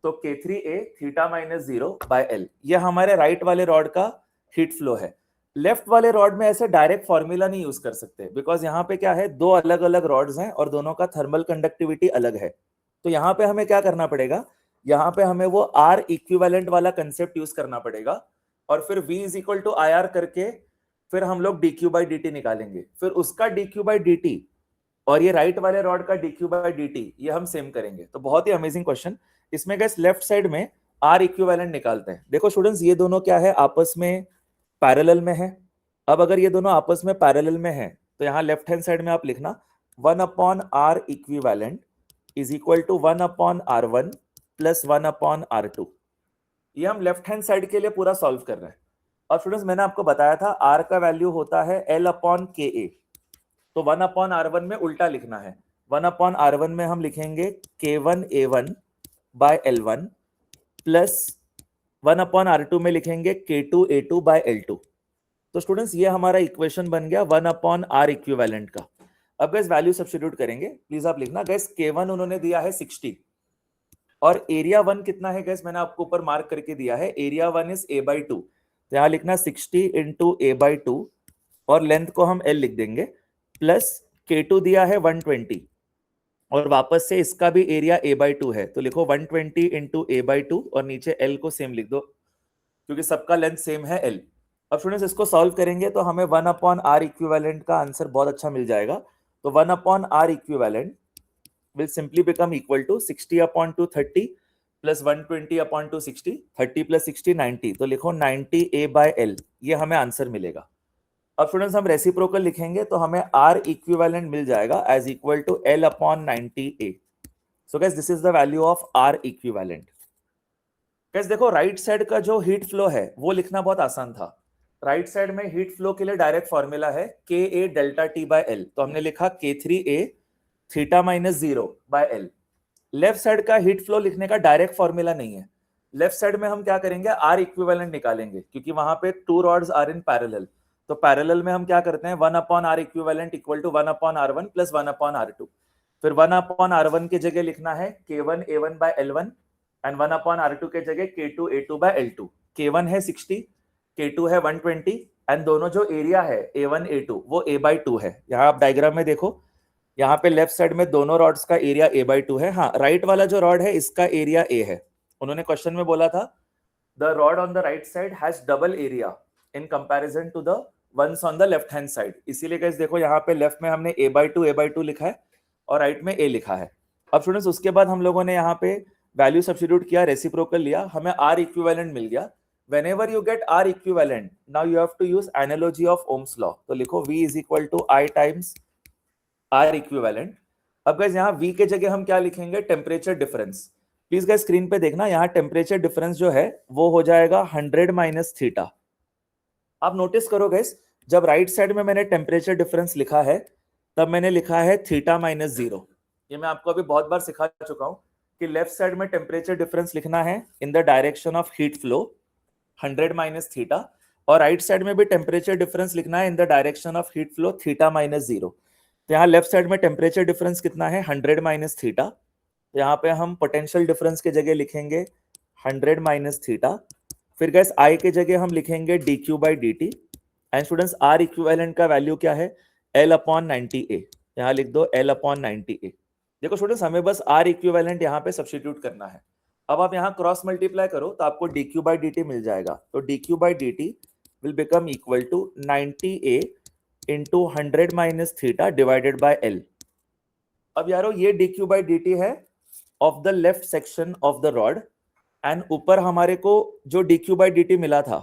तो k3a theta minus 0 by l, ये हमारे राइट वाले रॉड का हीट फ्लो है। लेफ्ट वाले रॉड में ऐसे डायरेक्ट फॉर्मूला नहीं यूज कर सकते बिकॉज यहाँ पे क्या है, दो अलग अलग रॉड्स हैं और दोनों का थर्मल कंडक्टिविटी अलग है। तो यहाँ पे हमें क्या करना पड़ेगा, यहाँ पे हमें वो R इक्विवेलेंट वाला कंसेप्ट यूज करना पड़ेगा और फिर V is equal to IR करके फिर हम लोग dq बाई dt निकालेंगे, फिर उसका dq बाई dt और ये राइट वाले रॉड का dq बाई dt ये हम सेम करेंगे। तो बहुत ही अमेजिंग क्वेश्चन। इसमें गाइस लेफ्ट साइड में R इक्विवेलेंट निकालते हैं। देखो स्टूडेंट्स ये दोनों क्या है, आपस में पैरेलल में है। अब अगर ये दोनों आपस में पैरेलल में है तो यहाँ लेफ्ट हैंड साइड में आप लिखना 1 upon R equivalent is equal to 1 upon R1 plus 1 upon R2। ये हम लेफ्ट हैंड साइड के लिए पूरा सॉल्व कर रहे हैं। और स्टूडेंट्स मैंने आपको बताया था R का वैल्यू होता है L अपॉन KA, तो 1 अपॉन R1 में उल्टा लिखना है। 1 अपॉन R1 में हम लिखेंगे K1A1 by L1 plus 1 upon R2 में लिखेंगे K2A2 बाय L2। तो स्टूडेंट्स ये हमारा इक्वेशन बन गया 1 अपॉन R इक्विवेलेंट का। अब गैस वैल्यू सब्स्टिट्यूट करेंगे, प्लीज आप लिखना। गैस K1 उन्होंने दिया है 60 और एरिया 1 कितना है गैस, मैंने आपको ऊपर मार्क करके दिया है, एरिया 1 इज a बाई 2। तो यहाँ लिखना 60 इंटू a बाई 2 और लेंथ को हम L लिख देंगे, प्लस K2 दिया है 120 और वापस से इसका भी एरिया a बाई 2 है, तो लिखो 120 इंटू a बाई 2 और नीचे L को सेम लिख दो क्योंकि सबका लेंथ सेम है L। अब स्टूडेंट्स इसको सॉल्व करेंगे तो हमें 1 अपॉन R इक्विवेलेंट का आंसर बहुत अच्छा मिल जाएगा। तो 1 upon R equivalent will simply become equal to 60 upon 230 plus 120 upon 260, 30 plus 60 90। तो लिखो 90a by L, ये हमें आंसर मिलेगा। अब स्टूडेंट्स हम रेसिप्रोकल लिखेंगे तो हमें R इक्विवेलेंट मिल जाएगा as equal to L upon 90a। So guys this is the value of R equivalent। guys देखो राइट साइड का जो हीट फ्लो है वो लिखना बहुत आसान था। राइट साइड में हीट फ्लो के लिए डायरेक्ट फॉर्मूला है Ka delta T by L, तो हमने लिखा K3a theta minus 0 by L। Left side का हीट फ्लो लिखने का डायरेक्ट फॉर्मूला नहीं है। लेफ्ट साइड में हम क्या करेंगे, R इक्विवेलेंट निकालेंगे क्योंकि वहां पे two rods are in parallel. तो पैरेलल में हम क्या करते हैं, 1 upon R equivalent equal to 1 upon R1 plus 1 upon R2। फिर 1 अपॉन R1 की जगह लिखना है K1A1 by L1 and 1 upon R2 के जगह K2A2 बाय L2। K1 है 60, K2 है 120 एंड दोनों जो एरिया है A1 A2 वो A बाई 2 है। यहाँ आप डायग्राम में देखो, यहाँ पे लेफ्ट साइड में दोनों रॉड्स का एरिया a बाई 2 है। हाँ राइट वाला जो रॉड है इसका एरिया a है। उन्होंने क्वेश्चन में बोला था the rod on the right side has double area in comparison to the ones on the left hand side. इसीलिए गाइस देखो यहाँ पे लेफ्ट में हमने a बाई 2 लिखा है और राइट में a लिखा है। अब स्टूडेंट्स उसके बाद हम लोगों ने यहाँ पे वैल्यू सब्स्टिट्यूट किया, रेसिप्रोकल लिया, हमें R इक्विवेलेंट मिल गया। whenever you get R equivalent now you have to use analogy of Ohm's law। तो लिखो V is equal to I times R equivalent. अब गाइस यहाँ V के जगह हम क्या लिखेंगे, temperature difference. Please guys screen पे देखना, यहाँ टेम्परेचर डिफरेंस जो है वो हो जाएगा 100 माइनस थीटा। आप नोटिस करो गाइस जब राइट साइड में मैंने टेम्परेचर डिफरेंस लिखा है तब मैंने लिखा है थीटा माइनस 0। ये मैं आपको अभी बहुत बार सिखा चुका हूं कि लेफ्ट साइड में टेम्परेचर डिफरेंस लिखना है in the direction of heat flow 100 minus theta, और राइट साइड में भी टेम्परेचर डिफरेंस लिखना है in the direction of heat flow theta minus 0। तो यहाँ लेफ्ट साइड में टेम्परेचर डिफरेंस कितना है 100 माइनस थीटा, यहाँ पे हम पोटेंशियल डिफरेंस के जगह लिखेंगे 100 माइनस थीटा। फिर गैस I के जगह हम लिखेंगे dq by dt and students R equivalent का वैल्यू क्या है L अपॉन 90a, यहाँ लिख दो L अपॉन 90a। देखो स्टूडेंट्स हमें बस R इक्विवेलेंट यहाँ पे सब्स्टिट्यूट करना है। अब आप यहाँ क्रॉस मल्टीप्लाई करो तो आपको dq बाई dt मिल जाएगा। तो dq by dt will become equal to 90A into 100 minus theta divided by L. अब यारो ये dq by dt है of the left section of the rod and ऊपर हमारे को जो dq by dt मिला था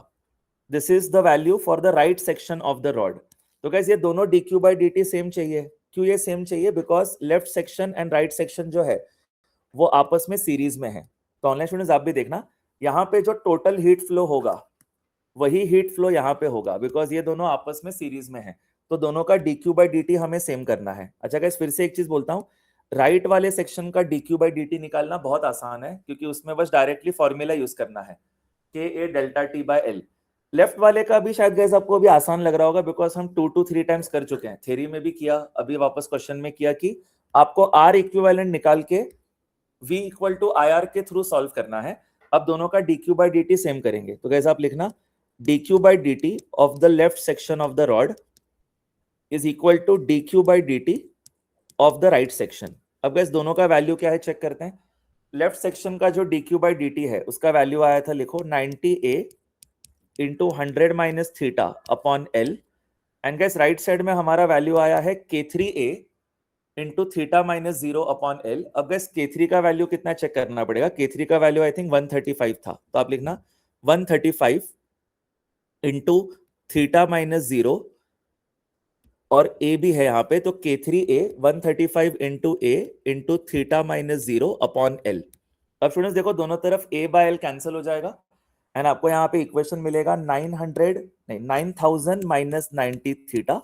this is the value for the right section of the rod. तो guys ये दोनों dq by dt सेम चाहिए. क्यों ये सेम चाहिए? Because left section and right section जो है वो आपस में सीरीज में है. तो ऑनलाइन स्टूडेंट्स आप भी देखना, यहाँ पे जो टोटल हीट फ्लो होगा वही हीट फ्लो यहाँ पे होगा बिकॉज ये दोनों आपस में सीरीज में है. तो दोनों का dq by dt हमें सेम करना है. अच्छा गाइस फिर से एक चीज बोलता हूँ, राइट वाले सेक्शन का dq by dt निकालना बहुत आसान है क्योंकि उसमें बस डायरेक्टली फॉर्मूला यूज करना है ka delta t by l. Left वाले का भी शायद गाइस आपको अभी आसान लग रहा होगा बिकॉज हम 2 to 3 टाइम्स कर चुके हैं, थ्योरी में भी किया, अभी वापस क्वेश्चन में किया कि आपको r इक्विवेलेंट निकाल के v इक्वल टू IR के थ्रू सॉल्व करना है. अब दोनों का dq by dt सेम करेंगे. तो गाइस आप लिखना dq by dt of the left section of the rod is equal to dq by dt of the right section. अब गाइस दोनों का वैल्यू क्या है चेक करते हैं. लेफ्ट सेक्शन का जो dq by dt है उसका वैल्यू आया था, लिखो 90A into 100 minus theta upon L. And guys right side में हमारा वैल्यू आया है k3A into theta minus 0 upon L. अब गाइस k3 का वैल्यू कितना चेक करना पड़ेगा. k3 का वैल्यू आई थिंक 135 था, तो आप लिखना 135 इंटू थीटा माइनस 0 और a भी है यहाँ पे, तो k3A 135 into a into theta minus 0 upon L. अब स्टूडेंट्स देखो दोनों तरफ a बाय l कैंसिल हो जाएगा एंड आपको यहाँ पे इक्वेशन मिलेगा 9000 minus 90 theta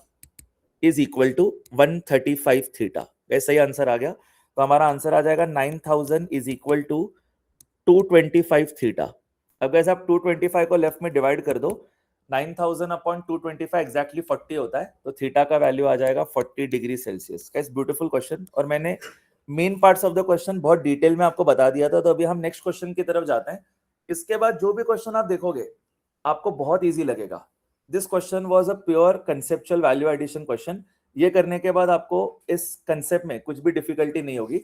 is equal to 135 theta. वैसे ही आंसर आ गया. तो हमारा आंसर आ जाएगा 9000 इज इक्वल टू 225 थीटा. अब वैसे आप 225 को लेफ्ट में डिवाइड कर दो, 9000 अपॉन 225 एग्जैक्टली 40 होता है, तो थीटा का वैल्यू आ जाएगा 40 degree Celsius. Guys beautiful question, और मैंने main parts of the question बहुत डिटेल में आपको बता दिया था. तो अभी हम नेक्स्ट क्वेश्चन की तरफ जाते हैं. इसके बाद जो भी क्वेश्चन आप देखोगे आपको बहुत इजी लगेगा. This question was a pure conceptual value addition question. ये करने के बाद आपको इस कंसेप्ट में कुछ भी डिफिकल्टी नहीं होगी.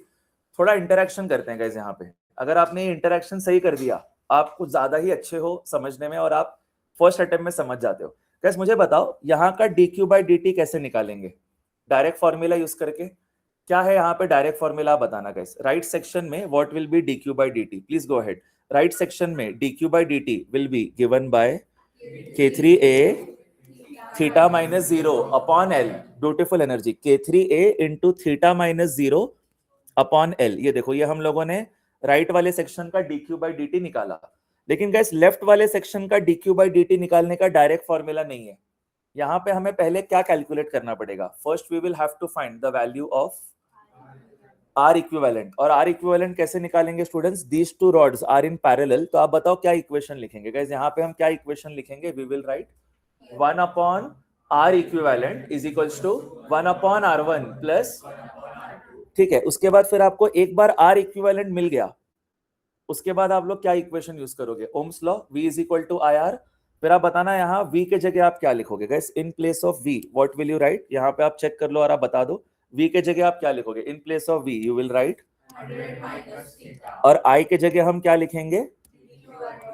थोड़ा इंटरेक्शन करते हैं गाइस यहाँ पे. अगर आपने ये इंटरेक्शन सही कर दिया आप कुछ ज्यादा ही अच्छे हो समझने में और आप फर्स्ट अटेम्प्ट में समझ जाते हो. गाइस मुझे बताओ यहाँ का dq by dt कैसे निकालेंगे. डायरेक्ट फॉर्मूला यूज करके. क्या है यहाँ पे डायरेक्ट फॉर्मूला बताना गाइस. राइट सेक्शन में what will be dq by dt, please go ahead. Right section में dq by dt will be given bye k3A theta minus 0 upon L. Beautiful energy. k3A into theta minus 0 upon L. ये देखो ये हम लोगों ने right वाले section का dq by dt निकाला, लेकिन गाइस लेफ्ट वाले सेक्शन का dq by dt निकालने का डायरेक्ट फॉर्मूला नहीं है. यहाँ पे हमें पहले क्या कैलकुलेट करना पड़ेगा. First we will have to find the value of R equivalent. और R इक्विवेलेंट कैसे निकालेंगे students. These two rods are in parallel. तो आप बताओ क्या इक्वेशन लिखेंगे गाइस. यहाँ पे हम क्या इक्वेशन लिखेंगे. We will write 1 upon R equivalent is equals to 1 upon R1 plus, ठीक है. उसके बाद फिर आपको एक बार R इक्विवेलेंट मिल गया, उसके बाद आप लोग क्या इक्वेशन यूज करोगे. Ohm's law, V is equal to IR. फिर आप बताना यहाँ V के जगह आप क्या लिखोगे guys. In place of V what will you right. यहाँ पे आप चेक कर लो और आप बता दो V के जगह आप क्या लिखोगे. In place of V you will write 100 और I के जगह हम क्या लिखेंगे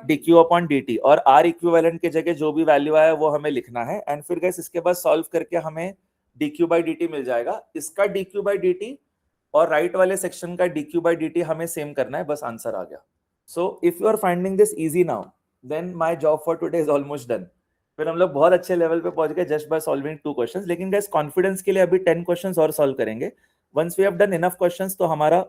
dq अपॉन dt. और R इक्विवेलेंट के जगह जो भी वैल्यू आया वो हमें लिखना है. एंड फिर गाइस इसके बाद सॉल्व करके हमें dq by dt मिल जाएगा. इसका dq by dt और राइट वाले सेक्शन का dq by dt हमें सेम करना है, बस आंसर आ गया. So if you are finding this easy now then my job for today is almost done. फिर हम लोग बहुत अच्छे लेवल पे पहुंच गए जस्ट बाय सॉल्विंग 2 क्वेश्चंस. लेकिन गाइस कॉन्फिडेंस के लिए अभी 10 क्वेश्चंस और सॉल्व करेंगे. Once we have done enough questions तो हमारा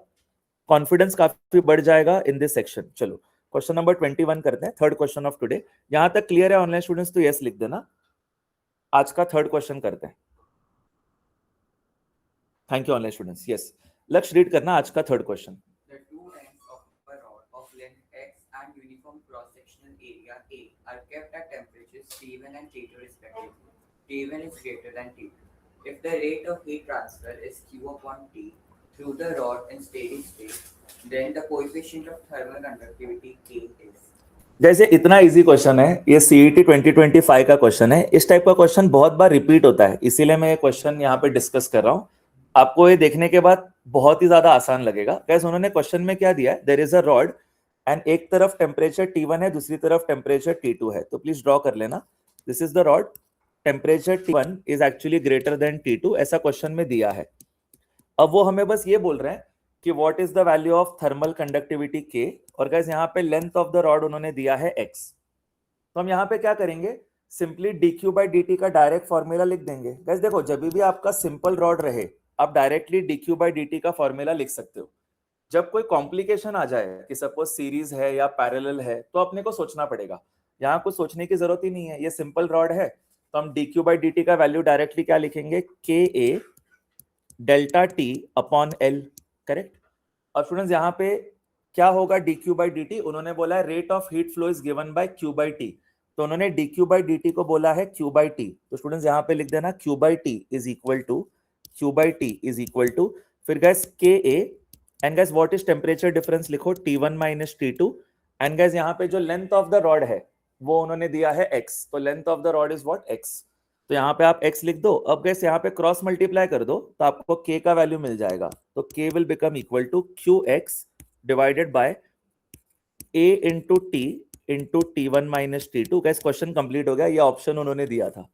कॉन्फिडेंस काफी बढ़ जाएगा इन दिस सेक्शन. चलो क्वेश्चन नंबर 21 करते हैं, थर्ड क्वेश्चन ऑफ टुडे. यहां तक क्लियर है ऑनलाइन स्टूडेंट्स तो यस लिख देना. आज का थर्ड क्वेश्चन करते हैं. Thank you online students. Yes Lakshya read करना आज का third question. The two ends of a rod of length x and uniform cross-sectional area A are kept at temperatures T1 and T2 respectively. T1 is greater than T2. If the rate of heat transfer is Q upon T through the rod in steady state, then the coefficient of thermal conductivity K is. जैसे इतना easy question है, ये CET 2025 का question है. इस type का question बहुत बार repeat होता है, इसीलिए मैं ये क्वेश्चन यहाँ पे डिस्कस कर रहा हूँ. आपको ये देखने के बाद बहुत ही ज्यादा आसान लगेगा. गाइस उन्होंने क्वेश्चन में क्या दिया है, there is a rod and एक तरफ टेम्परेचर T1 है, दूसरी तरफ टेम्परेचर T2 है. तो प्लीज ड्रॉ कर लेना. This is the rod, temperature T1 is actually greater than T2, ऐसा क्वेश्चन में दिया है। अब वो हमें बस ये बोल रहे हैं कि what is the value of thermal conductivity K, और गाइस यहाँ पे लेंथ ऑफ द रॉड उन्होंने दिया है x। तो हम यहाँ पे क्या करेंगे, सिंपली dq बाई dt का डायरेक्ट फॉर्मूला लिख देंगे। गाइस देखो, जब भी आपका सिंपल रॉड रहे आप डायरेक्टली dq बाई dt का फॉर्मूला लिख सकते हो। जब कोई कॉम्प्लिकेशन आ जाए कि सपोज सीरीज है या पैरेलल है तो अपने को सोचना पड़ेगा। यहाँ कुछ सोचने की जरूरत ही नहीं है, ये सिंपल रॉड है तो हम dq बाई dt का वैल्यू डायरेक्टली क्या लिखेंगे, ka delta t upon l, correct. और स्टूडेंट्स यहाँ पे क्या होगा dq बाई dt, उन्होंने बोला है rate of heat flow is given bye q by t, तो उन्होंने dq बाई dt को बोला है q बाई t। तो स्टूडेंट्स यहाँ पे लिख देना q by t is equal to फिर guys ka and guys what is temperature difference, लिखो T1 minus T2 and gas यहाँ पे जो लेंथ ऑफ द रॉड है वो उन्होंने दिया है x, तो length of the rod is what x, तो यहाँ पे आप x लिख दो। अब गैस यहाँ पे क्रॉस मल्टीप्लाई कर दो तो आपको k का वैल्यू मिल जाएगा, तो k will become equal to qx divided by a into t into T1 minus T2। Guys question complete हो गया, ये ऑप्शन उन्होंने दिया था।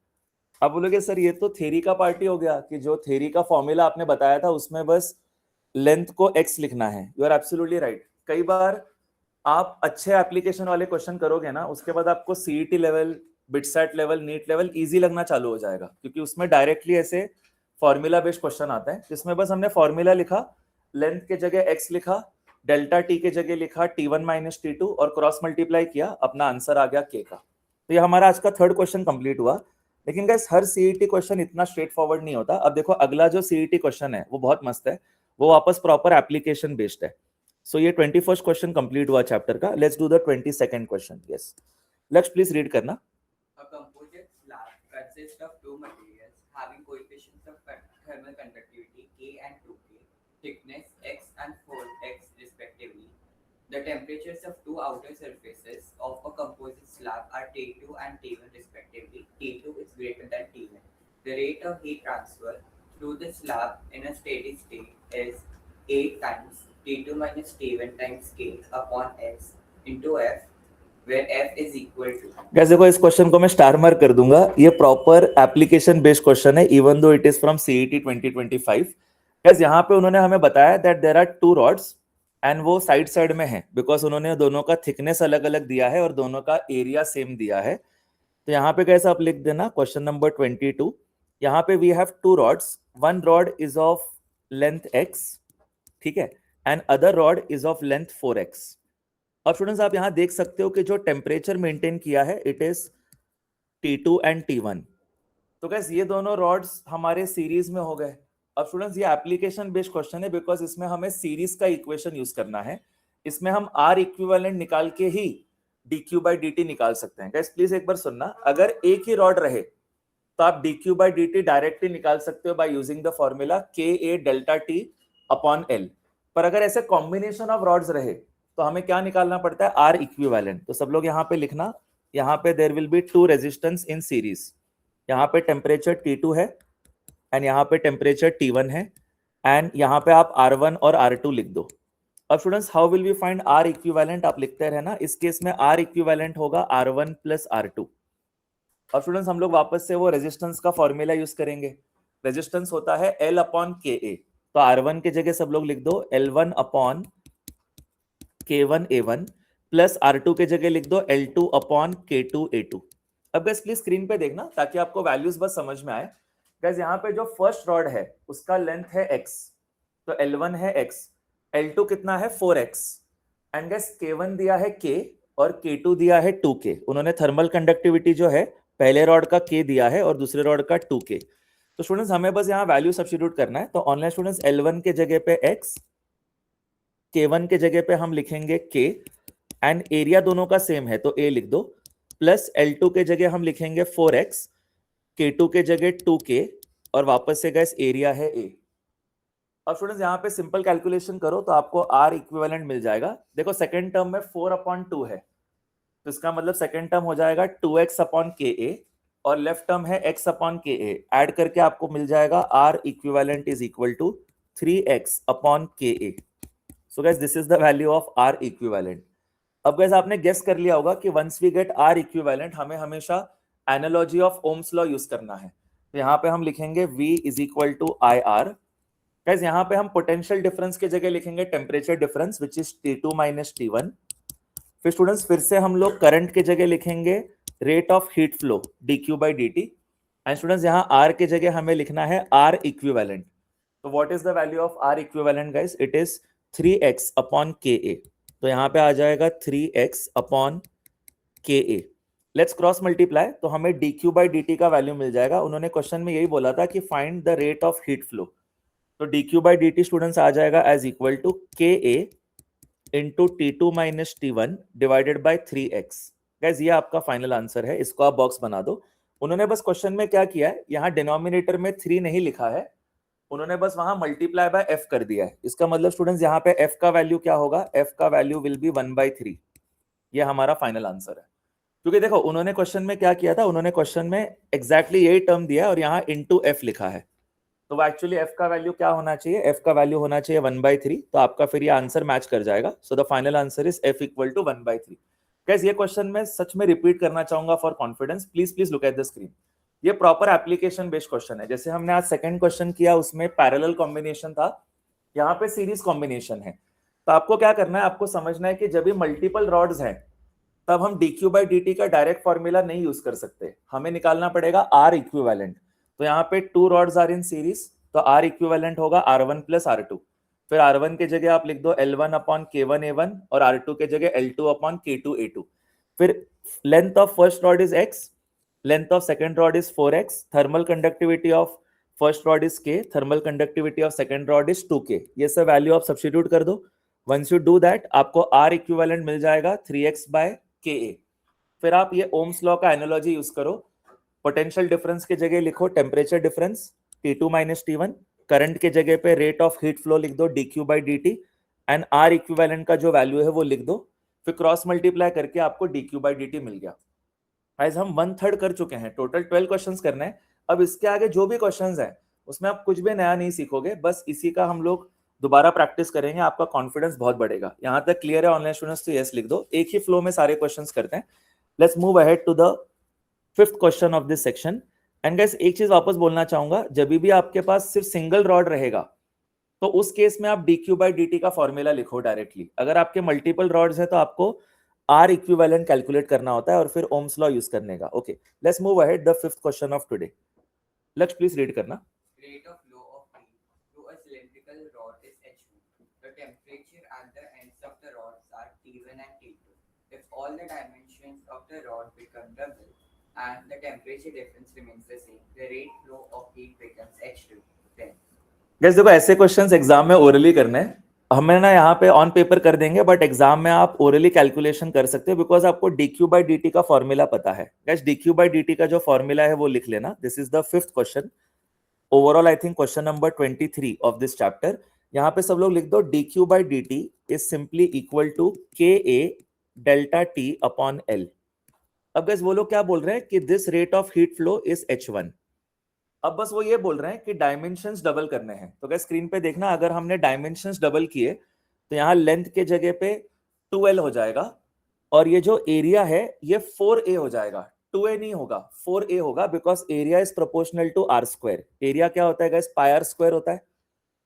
अब बोलोगे सर ये तो थ्योरी का पार्ट ही हो गया कि जो थ्योरी का फॉर्मूला आपने बताया था उसमें बस लेंथ को x लिखना है। You are absolutely right. कई बार आप अच्छे एप्लीकेशन वाले क्वेश्चन करोगे ना, उसके बाद आपको CET level, BITSAT level, NEET level easy लगना चालू हो जाएगा, क्योंकि उसमें डायरेक्टली ऐसे फॉर्मूला बेस्ड क्वेश्चन आता है जिसमें बस हमने फॉर्मूला लिखा, लेंथ के जगह x लिखा, डेल्टा t के जगह लिखा T1 माइनस T2 और क्रॉस मल्टीप्लाई किया, अपना आंसर आ गया k का। तो ये हमारा आज का थर्ड क्वेश्चन कंप्लीट हुआ। लेकिन गाइस हर सीईटी क्वेश्चन इतना स्ट्रेट फॉरवर्ड नहीं होता। अब देखो अगला जो सीईटी क्वेश्चन है वो बहुत मस्त है, वो वापस प्रॉपर एप्लीकेशन बेस्ड है। सो ये 21st क्वेश्चन कंप्लीट हुआ चैप्टर का। Let's do the 22nd question. Yes let's please read करना। A composite slab consists of two materials having coefficients of thermal conductivity K and 2K, thickness x and 4x respectively. The temperatures of two outer surfaces of a composite slab are T2 and T1 respectively. T2 is greater than T1. The rate of heat transfer through the slab in a steady state is 8 times T2 minus T1 times K upon x into F, where F is equal to। Guys देखो इस question को मैं star mark कर दूंगा, ये proper application based question है even though it is from CET 2025। Guys यहाँ पे उन्होंने हमें बताया that there are two rods and वो साइड साइड में है, बिकॉज उन्होंने दोनों का थिकनेस अलग अलग दिया है और दोनों का एरिया सेम दिया है। तो यहाँ पे कैसे आप लिख देना क्वेश्चन नंबर 22। यहाँ पे we have two rods, one rod is of length x, ठीक है, and other rod is of length 4x। अब स्टूडेंट्स आप यहां देख सकते हो कि जो टेम्परेचर मेंटेन किया है it is T2 and T1। तो गाइस ये दोनों रॉड्स हमारे सीरीज में हो गए। अब स्टूडेंट्स ये एप्लीकेशन बेस्ड क्वेश्चन है बिकॉज इसमें हमें सीरीज का इक्वेशन यूज करना है। इसमें हम R इक्विवेलेंट निकाल के ही dq बाई dt निकाल सकते हैं। गाइस प्लीज एक बार सुनना, अगर एक ही रॉड रहे तो आप dq बाई dt डायरेक्टली निकाल सकते हो by using the formula ka delta t upon l। पर अगर ऐसे कॉम्बिनेशन ऑफ रॉड्स रहे तो हमें क्या निकालना पड़ता है, R इक्विवेलेंट। तो सब लोग यहाँ पे लिखना, यहाँ पे there will be two resistance in series. यहाँ पे टेम्परेचर T2 है एंड यहाँ पे टेम्परेचर T1 है एंड यहाँ पे आप R1 और R2 लिख दो। अब students how will we find R equivalent, आप लिखते रहना। इस केस में R इक्विवेलेंट होगा R1 प्लस R2। अब स्टूडेंट्स हम लोग वापस से वो रेजिस्टेंस का फॉर्मूला यूज करेंगे। रेजिस्टेंस होता है L अपॉन KA, तो R1 के जगह सब लोग लिख दो L1 upon K1A1 plus R2 के जगह लिख दो L2 अपॉन K2A2। अब गैस प्लीज स्क्रीन पे देखना ताकि आपको वैल्यूज बस समझ में आए। गैस यहाँ पे जो फर्स्ट रॉड है उसका लेंथ है x, तो L1 है x, L2 कितना है 4x एंड गैस K1 दिया है k और K2 दिया है 2k। उन्होंने थर्मल कंडक्टिविटी जो है पहले रॉड का k दिया है और दूसरे रॉड का 2k। तो स्टूडेंट्स हमें बस यहाँ वैल्यू सब्स्टिट्यूट करना है। तो ऑनलाइन स्टूडेंट्स L1 के जगह पे x, K1 के जगह पे हम लिखेंगे K एंड एरिया दोनों का सेम है तो A लिख दो, प्लस L2 के जगह हम लिखेंगे 4x, K2 के जगह 2k और वापस से गैस एरिया है A। अब स्टूडेंट्स यहाँ पे सिंपल कैलकुलेशन करो तो आपको R इक्विवेलेंट मिल जाएगा। देखो सेकंड टर्म में 4/2 है तो इसका मतलब सेकंड टर्म हो जाएगा 2x अपॉन KA और लेफ्ट टर्म है x अपॉन KA। ऐड करके आपको मिल जाएगा R equivalent is equal to 3x upon KA। So guys this is the value of R equivalent. अब गाइस आपने गेस कर लिया होगा कि once we get R equivalent हमें हमेशा analogy of Ohm's law use करना है, तो यहाँ पे हम लिखेंगे V is equal to I R. Guys यहाँ पे हम पोटेंशियल डिफरेंस की जगह लिखेंगे temperature difference which is T2 minus T1। फिर स्टूडेंट्स फिर से हम लोग करंट की जगह लिखेंगे rate of heat flow dq by dt। And students यहाँ r की जगह हमें लिखना है r इक्विवेलेंट। तो what is the value of r equivalent guys? It is 3x upon ka। तो यहाँ पे आ जाएगा 3x upon ka। Let's cross multiply, तो हमें dq बाई dt का वैल्यू मिल जाएगा। उन्होंने क्वेश्चन में यही बोला था कि find the rate of heat flow. तो dq बाई dt स्टूडेंट्स आ जाएगा as equal to ka into T2 minus T1 divided by 3x। Guys ये आपका फाइनल आंसर है, इसको आप बॉक्स बना दो। उन्होंने बस क्वेश्चन में क्या किया है, यहाँ डिनोमिनेटर में 3 नहीं लिखा है, उन्होंने बस वहां मल्टीप्लाई बाय f कर दिया है। इसका मतलब स्टूडेंट्स यहाँ पे f का वैल्यू क्या होगा? f का वैल्यू विल बी 1/3। ये हमारा फाइनल आंसर है। क्योंकि देखो उन्होंने क्वेश्चन में क्या किया था, उन्होंने क्वेश्चन में एग्जैक्टली यही टर्म दिया है और यहाँ इंटू f लिखा है। तो एक्चुअली f का वैल्यू क्या होना चाहिए? f का वैल्यू होना चाहिए 1/3। तो आपका फिर ये आंसर मैच कर जाएगा। So the final answer is f equal to 1/3। Guys ये क्वेश्चन मैं सच में रिपीट करना चाहूंगा for confidence. Please look at the screen. ये प्रॉपर एप्लीकेशन बेस्ड क्वेश्चन है। जैसे हमने आज सेकंड क्वेश्चन किया उसमें पैरेलल कॉम्बिनेशन था, यहाँ पे सीरीज कॉम्बिनेशन है। तो आपको क्या करना है, आपको समझना है कि जब भी मल्टीपल रॉड्स हैं तब हम dq बाई dt का डायरेक्ट फॉर्मूला नहीं यूज कर सकते, हमें निकालना पड़ेगा r इक्विवेलेंट। तो यहाँ पे 2 रॉड्स आर इन सीरीज, तो r इक्विवेलेंट होगा r1 प्लस r2। फिर r1 के जगह आप लिख दो L1 अपॉन K1A1 और r2 के जगह L2 अपॉन K2A2। फिर length of first rod is x, length of second rod is 4x, thermal conductivity of first rod is k, thermal conductivity of second rod is 2k। ये सब value आप substitute कर दो। Once you do that आपको r equivalent मिल जाएगा 3x bye ka। फिर आप ये ओम्स लॉ का एनालॉजी यूज करो, पोटेंशियल डिफरेंस के जगह लिखो temperature difference T2 minus T1, current के जगह पे रेट ऑफ हीट फ्लो लिख दो dq by dt and r equivalent का जो वैल्यू है वो लिख दो। फिर क्रॉस मल्टीप्लाई करके आपको dq बाई dt मिल गया। गाइस हम 1/3 कर चुके हैं, टोटल 12 क्वेश्चंस करने हैं। अब इसके आगे जो भी क्वेश्चंस हैं उसमें आप कुछ भी नया नहीं सीखोगे, बस इसी का हम लोग दोबारा प्रैक्टिस करेंगे, आपका कॉन्फिडेंस बहुत बढ़ेगा। यहां तक क्लियर है ऑनलाइन स्टूडेंट्स? तो यस लिख दो, एक ही फ्लो में सारे क्वेश्चंस करते हैं। Let's move ahead to the 5th question of this section. And guys एक चीज वापस बोलना चाहूंगा, जब भी आपके पास सिर्फ सिंगल रॉड रहेगा तो उस केस में आप dq बाई dt का फॉर्मूला लिखो डायरेक्टली। अगर आपके मल्टीपल रॉड्स हैं तो आपको r इक्विवेलेंट कैलकुलेट करना होता है और फिर ओम्स लॉ यूज करने का। Okay let's move ahead the 5th question of today. लक्ष्य प्लीज रीड करना। Rate of flow of heat through a cylindrical rod is H2. The temperature at the ends of the rods are T1 and T2. If all the dimensions of the rod become double and the temperature difference remains the same, the rate flow of heat becomes H2. Then guys देखो ऐसे questions exam में orally करने हैं, हमें ना यहाँ पे on paper कर देंगे बट एग्जाम में आप ओरली कैलकुलेशन कर सकते हो बिकॉज आपको dq बाई dt का फॉर्मूला पता है। गाइस dq बाई dt का जो फॉर्मूला है वो लिख लेना। This is the 5th question, overall I think question number 23 of this chapter. यहाँ पे सब लोग लिख दो dq by dt is simply equal to ka delta t upon l। अब गाइस वो लोग क्या बोल रहे हैं कि this rate of heat flow is h1। अब बस वो ये बोल रहे हैं कि डायमेंशंस डबल करने हैं। तो गाइस स्क्रीन पे देखना, अगर हमने डायमेंशंस डबल किए तो यहाँ लेंथ के जगह पे 2l हो जाएगा और ये जो एरिया है ये 4a हो जाएगा। 2a नहीं होगा, 4a होगा because area is proportional to r square. Area क्या होता है गाइस? पाई r स्क्वायर होता है।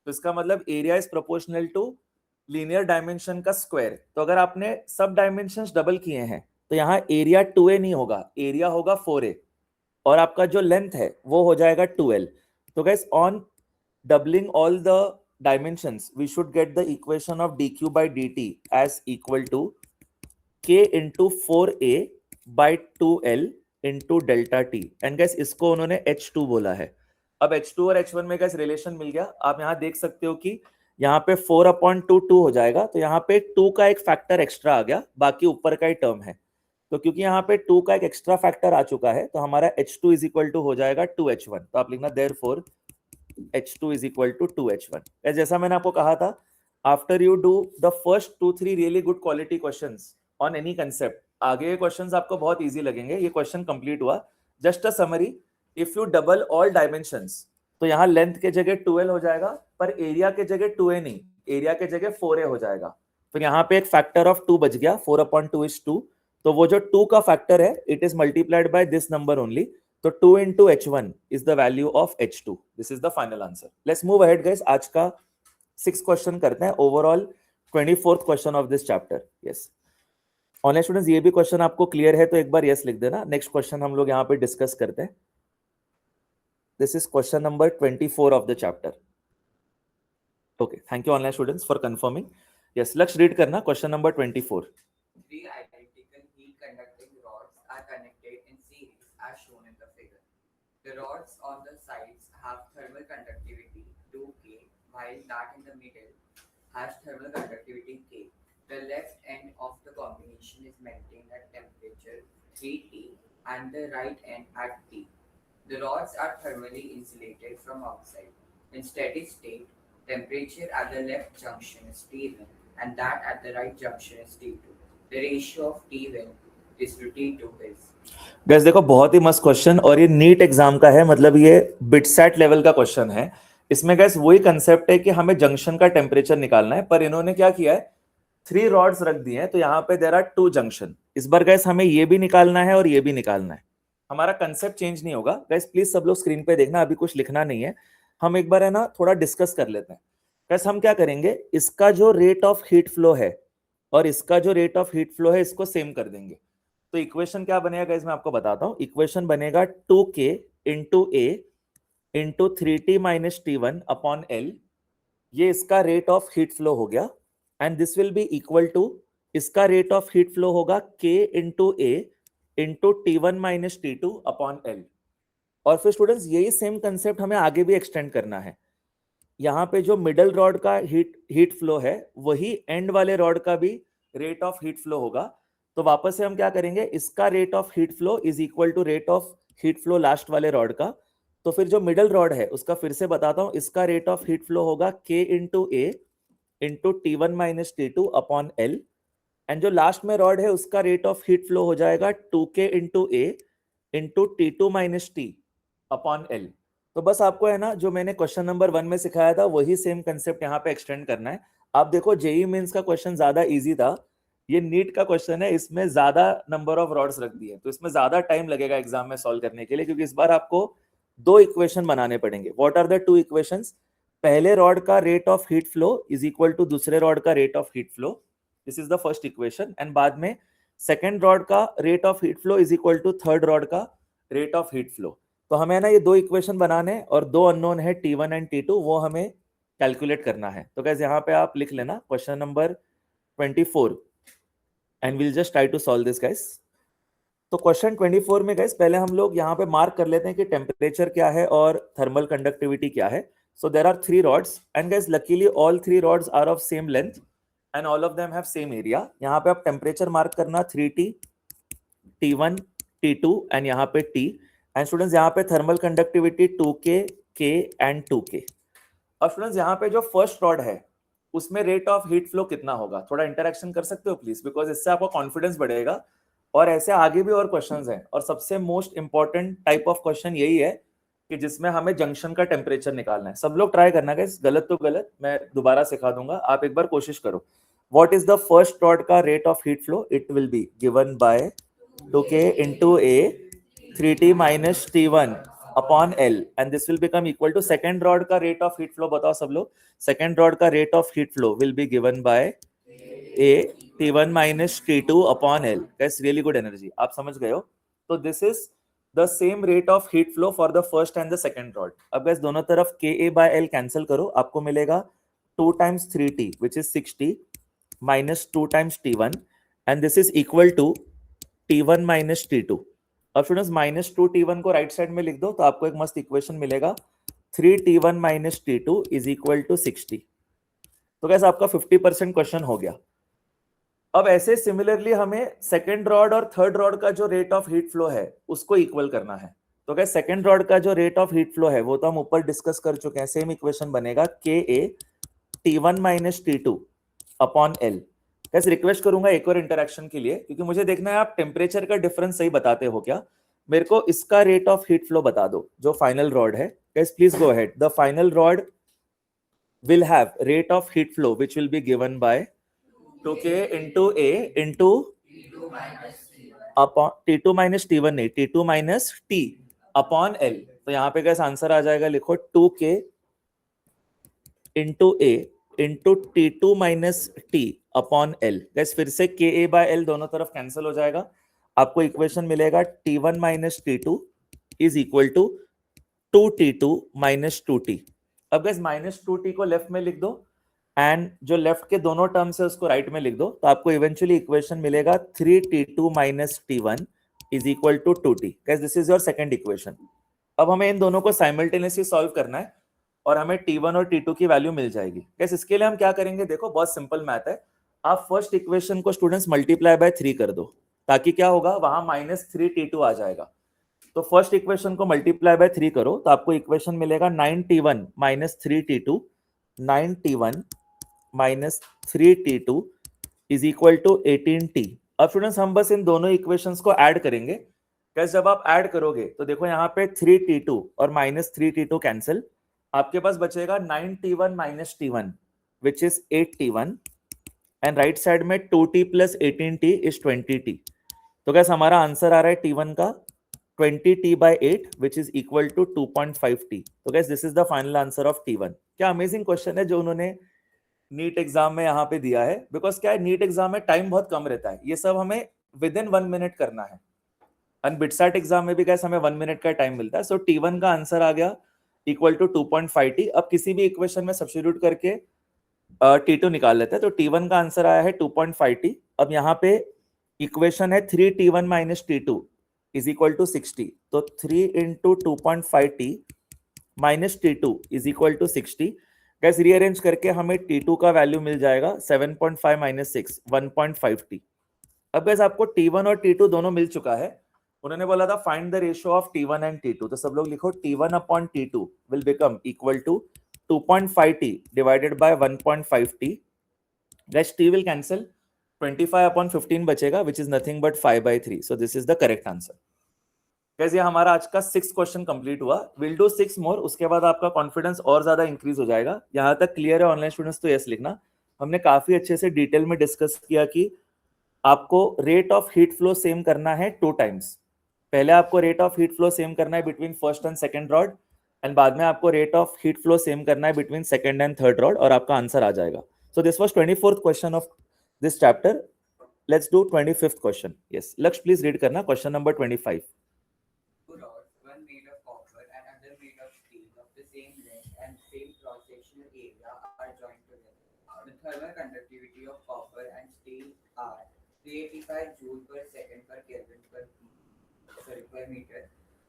तो इसका मतलब area is proportional to linear dimension का स्क्वायर। तो अगर आपने सब डायमेंशंस डबल किए हैं तो यहाँ एरिया 2a नहीं होगा, एरिया होगा 4a और आपका जो लेंथ है वो हो जाएगा 2l। तो guys on doubling all the dimensions we should get the equation of dq by dt as equal to k into 4a by 2l into delta t। And guys इसको उन्होंने h2 बोला है। अब h2 और h1 में guys relation मिल गया। आप यहाँ देख सकते हो कि यहाँ पे 4/2 2 हो जाएगा, तो यहाँ पे 2 का एक फैक्टर एक्स्ट्रा आ गया, बाकी ऊपर का ही टर्म है। तो क्योंकि यहाँ पे 2 का एक एक्स्ट्रा फैक्टर आ चुका है तो हमारा h2 इज इक्वल टू हो जाएगा 2h1। तो आप लिखना therefore h2 is equal to 2h1। जैसा मैंने आपको कहा था, after you do the first 2-3 really good quality questions on any concept, आगे क्वेश्चंस आपको बहुत इजी लगेंगे। ये क्वेश्चन कंप्लीट हुआ। Just a summary, if U double all dimensions तो यहाँ लेंथ के जगह 2l हो जाएगा पर एरिया के जगह 2a नहीं, एरिया के जगह 4a हो जाएगा। फिर यहाँ पे एक फैक्टर ऑफ 2 बच गया, 4/2 इज 2। तो वो जो 2 का फैक्टर है it is multiplied by this number only, तो 2 into h1 is the value of h2. This is the final answer. Let's move ahead guys. आज का 6 क्वेश्चन करते हैं, overall 24th question of this chapter. Yes online students, ये भी question आपको clear है तो एक बार यस लिख देना. नेक्स्ट क्वेश्चन हम लोग यहाँ पे डिस्कस करते हैं. This is question number 24 of the chapter. Okay, thank you online students for confirming. Yes, Lakshya read करना question number 24. Three identical heat-conducting rods are connected in series as shown in the figure. The rods on the sides have thermal conductivity 2K, while that in the middle has thermal conductivity K. The left end of the combination is maintained at temperature 3T and the right end at T. The rods are thermally insulated from outside. In steady state, temperature at the left junction is T1 and that at the right junction is T2. The ratio of T1 is to T2 is. Guys देखो, बहुत ही मस्त question और ये NEET exam का है, मतलब ये BITSAT level का क्वेश्चन है. इसमें गाइस वही कंसेप्ट है कि हमें जंक्शन का टेम्परेचर निकालना है, पर इन्होंने क्या किया है, 3 रॉड्स रख दिए हैं, तो यहाँ पे देयर आर 2 जंक्शन. इस बार गाइस हमें ये भी निकालना है और ये भी निकालना है. हमारा कंसेप्ट चेंज नहीं होगा गाइस, प्लीज सब लोग स्क्रीन पे देखना, अभी कुछ लिखना नहीं है. हम एक बार है ना थोड़ा डिस्कस कर लेते हैं. गाइस हम क्या करेंगे, इसका जो रेट ऑफ हीट फ्लो है और इसका जो रेट ऑफ हीट फ्लो है इसको सेम कर देंगे. तो इक्वेशन क्या बनेगा गाइस, मैं आपको बताता हूं. इक्वेशन बनेगा 2k into A into 3t minus t1 upon l. ये इसका रेट ऑफ हीट फ्लो हो गया, and this will be equal to, इसका रेट ऑफ हीट फ्लो होगा k into A into t1 minus t2 upon l. और फिर students यही same concept हमें आगे भी एक्सटेंड करना है. यहाँ पे जो मिडल रॉड का हीट फ्लो है वही एंड वाले रॉड का भी रेट ऑफ हीट फ्लो होगा. तो वापस से हम क्या करेंगे, इसका rate of heat flow is equal to rate of heat flow last वाले रॉड का. तो फिर जो मिडल रॉड है उसका फिर से बताता हूं, इसका रेट ऑफ हीट फ्लो होगा k into A into T1 minus T2 upon l. And जो लास्ट में रॉड है उसका रेट ऑफ हीट फ्लो हो जाएगा 2k into A into T2 minus T upon l. तो बस आपको है ना जो मैंने क्वेश्चन नंबर 1 में सिखाया था वही सेम कंसेप्ट यहाँ पे एक्सटेंड करना है. आप देखो जेई मेंस का क्वेश्चन ज्यादा इजी था, ये नीट का क्वेश्चन है, इसमें ज्यादा नंबर ऑफ रॉड्स रख दिए, तो इसमें ज्यादा टाइम लगेगा एग्जाम में सॉल्व करने के लिए, क्योंकि इस बार आपको 2 इक्वेशन बनाने पड़ेंगे. What are the 2 equations? पहले रॉड का rate of heat flow is equal to दूसरे रॉड का rate of heat flow. This is the first equation. And बाद में सेकेंड रॉड का rate of heat flow is equal to third rod का rate of heat flow. तो हमें ना ये 2 इक्वेशन बनाने और 2 अननोन है T1 एंड T2, वो हमें कैलकुलेट करना है. तो गाइस यहाँ पे आप लिख लेना question number 24 and will just try to solve this guys. तो क्वेश्चन 24 में गाइस पहले हम लोग यहाँ पे मार्क कर लेते हैं कि टेम्परेचर क्या है और थर्मल कंडक्टिविटी क्या है. So there are 3 rods and guys luckily all 3 rods are of same length and all of them have same area. यहाँ पे आप टेम्परेचर मार्क करना 3T, T1, T2 एंड यहाँ पे T. एंड स्टूडेंट्स यहाँ पे thermal conductivity 2K, K and 2K. अब students यहाँ पे जो फर्स्ट रॉड है उसमें रेट ऑफ हीट फ्लो कितना होगा, थोड़ा इंटरेक्शन कर सकते हो प्लीज, बिकॉज इससे आपका कॉन्फिडेंस बढ़ेगा. और ऐसे आगे भी और क्वेश्चंस हैं, और सबसे most important type of question यही है कि जिसमें हमें जंक्शन का टेम्परेचर निकालना है. सब लोग ट्राई करना गाइस, गलत तो गलत, मैं दोबारा सिखा दूंगा, आप एक बार कोशिश करो. What is the first rod का rate of heat flow? It will be given by 2K into a 3T minus T1 upon L, and this will become equal to second rod का रेट ऑफ हीट फ्लो. बताओ सब लोग, second rod का rate of heat flow will be given by A T1 minus T2 upon L. Guys really good energy, आप समझ गए हो. तो this is the same rate of heat flow for the first and the second rod. अब guys दोनों तरफ KA bye L cancel करो, आपको मिलेगा 2 times 3T which is 6T minus 2 times T1 and this is equal to T1 minus T2. अब students minus 2T1 को right side में लिख दो तो आपको एक मस्त इक्वेशन मिलेगा 3T1 minus T2 is equal to 60. तो गाइस आपका 50% क्वेश्चन हो गया. अब ऐसे सिमिलरली हमें सेकेंड रॉड और थर्ड रॉड का जो रेट ऑफ हीट फ्लो है उसको इक्वल करना है. तो गाइस सेकेंड रॉड का जो रेट ऑफ हीट फ्लो है वो तो हम ऊपर डिस्कस कर चुके हैं. सेम इक्वेशन बनेगा KA T1 minus T2 upon L. कैसे रिक्वेस्ट करूंगा एक और इंटरेक्शन के लिए, क्योंकि मुझे देखना है आप टेम्परेचर का डिफरेंस सही बताते हो क्या. मेरे को इसका रेट ऑफ हीट फ्लो बता दो जो फाइनल रॉड है. Guys please go ahead. The final rod will have rate of heat flow which will be given by 2K into A into upon T2 minus T1 नहीं, T2 minus T upon L। तो यहाँ पे कैसे answer आ जाएगा, लिखो 2K into A into T2 minus T upon L। Gas फिर से KA बाय L दोनों तरफ कैंसिल हो जाएगा, आपको इक्वेशन मिलेगा T1 minus T2 is equal to 2T2 minus 2T। अब गैस माइनस 2T को लेफ्ट में लिख दो एंड जो लेफ्ट के दोनों टर्म्स है उसको राइट में लिख दो, तो आपको इवेंचुअली इक्वेशन मिलेगा 3T2 minus T1 is equal to 2T। Guys this is your second equation. अब हमें इन दोनों को साइमल्टेनियसली सॉल्व करना है और हमें T1 और T2 की वैल्यू मिल जाएगी। गैस इसके लिए हम क्या करेंगे, देखो बहुत सिंपल मैथ है। आप फर्स्ट इक्वेशन को स्टूडेंट्स मल्टीप्लाई बाय 3 कर दो, ताकि क्या होगा, वहां माइनस 3T2 आ जाएगा। तो फर्स्ट इक्वेशन को मल्टीप्लाई बाय 3 करो तो आपको इक्वेशन मिलेगा 9T1 minus 3T2, 9T1 minus 3T2 is equal to 18T। अब स्टूडेंट्स हम बस इन दोनों इक्वेशंस को ऐड करेंगे। कैसे, जब आप ऐड करोगे तो देखो यहाँ पे 3T2 और माइनस 3T2 कैंसिल, आपके पास बचेगा 9T1 minus T1 which is 8T1 and right side में 2T plus 18T is 20T। तो कैसे हमारा आंसर आ रहा है T1 का 20T by 8 which is equal to 2.5T। तो guys this is the final answer of T1। क्या amazing question है जो उन्होंने नीट एग्जाम में यहाँ पे दिया है, बिकॉज क्या है, नीट एग्जाम में टाइम बहुत कम रहता है, ये सब हमें विद इन 1 मिनट करना है। एंड बिटसैट एग्जाम में भी guys हमें 1 मिनट का टाइम मिलता है। सो T1 का आंसर आ गया इक्वल टू 2.5T। अब किसी भी इक्वेशन में सब्स्टिट्यूट करके T2 निकाल लेते हैं, तो T1 का आंसर आया है 2.5T। अब यहाँ पे इक्वेशन है 3T1 minus T2 is equal to 60। तो 3 into 2.5T minus T2 is equal to 60। Gas rearrange करके हमें T2 का वैल्यू मिल जाएगा 7.5 minus 6 1.5T। अब गैस आपको T1 और T2 दोनों मिल चुका है। उन्होंने बोला था find the ratio of T1 and T2, तो सब लोग लिखो T1 upon T2 will become equal to 2.5T divided by 1.5T। Guys T will cancel, 25 upon 15 बचेगा which is nothing but 5/3। So this is the correct answer. Guys ये हमारा आज का 6 question complete हुआ। विल डू 6 मोर, उसके बाद आपका confidence और ज्यादा इंक्रीज हो जाएगा। यहाँ तक क्लियर है ऑनलाइन स्टूडेंट्स, तो यस लिखना। हमने काफी अच्छे से डिटेल में डिस्कस किया कि आपको rate of heat flow same करना है 2 टाइम्स। पहले आपको rate of heat flow same करना है between first and second rod, and बाद में आपको rate of heat flow same करना है between second and third rod, और आपका आंसर आ जाएगा। So this was 24th question of this chapter. Let's do 25th question. Yes लक्ष्य प्लीज रीड करना question number 25। Two rods, one made of copper and other made of steel of the same length and same cross-sectional area are joined together. The thermal conductivity of copper and steel are 385 joule per second per Kelvin per meter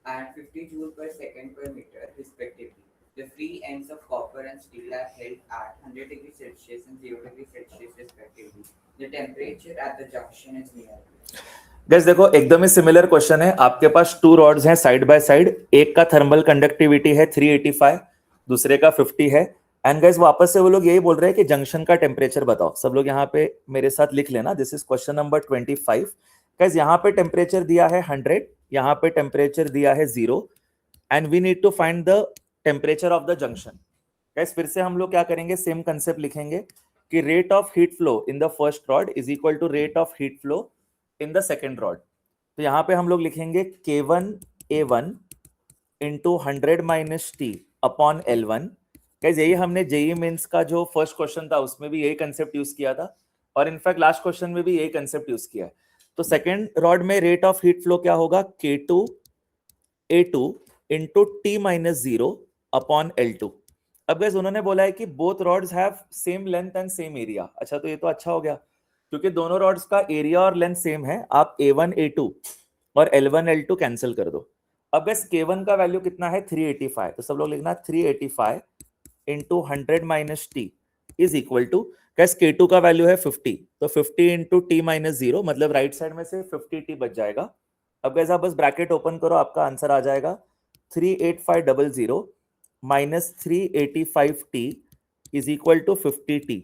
and 50 joule per second per meter respectively. The free ends of copper and steel are held at 100 degrees Celsius and 0 degrees Celsius respectively. The temperature at the junction is near. Gas देखो एकदम ही similar question है। आपके पास 2 rods हैं side by side, एक का thermal conductivity है 385, दूसरे का 50 है। एंड गैस वापस से वो लोग यही बोल रहे हैं कि जंक्शन का टेम्परेचर बताओ। सब लोग यहाँ पे मेरे साथ लिख लेना, this is question number 25। Gas यहाँ पे टेम्परेचर दिया है 100, यहाँ पे टेम्परेचर दिया है 0, and we need to find the temperature of the junction. Guys फिर से हम लोग क्या करेंगे, सेम कंसेप्ट लिखेंगे कि rate of heat flow in the first rod is equal to rate of heat flow in the second rod. तो यहाँ पे हम लोग लिखेंगे K1A1 into 100 minus T upon L1। Guys यही हमने जेई मेंस का जो फर्स्ट क्वेश्चन था उसमें भी यही कंसेप्ट यूज किया था, और इनफैक्ट लास्ट क्वेश्चन में भी यही कंसेप्ट यूज किया है। तो सेकेंड रॉड में रेट ऑफ हीट फ्लो क्या होगा, K2A2 into T minus 0 upon L2। अब गाइस उन्होंने बोला है कि both rods have same length and same area. अच्छा तो ये तो अच्छा हो गया, क्योंकि दोनों रॉड्स का एरिया और लेंथ सेम है। आप A1 A2 और L1 L2 कैंसिल कर दो। अब गैस K1 का वैल्यू कितना है 385, तो सब लोग लिखना 385 into 100 minus T is equal to, guys K2 का वैल्यू है 50, तो 50 इंटू T माइनस 0, मतलब राइट साइड में से 50T बच जाएगा। अब गैस आप बस ब्रैकेट ओपन करो, आपका आंसर आ जाएगा 38500 minus 385T is equal to 50T।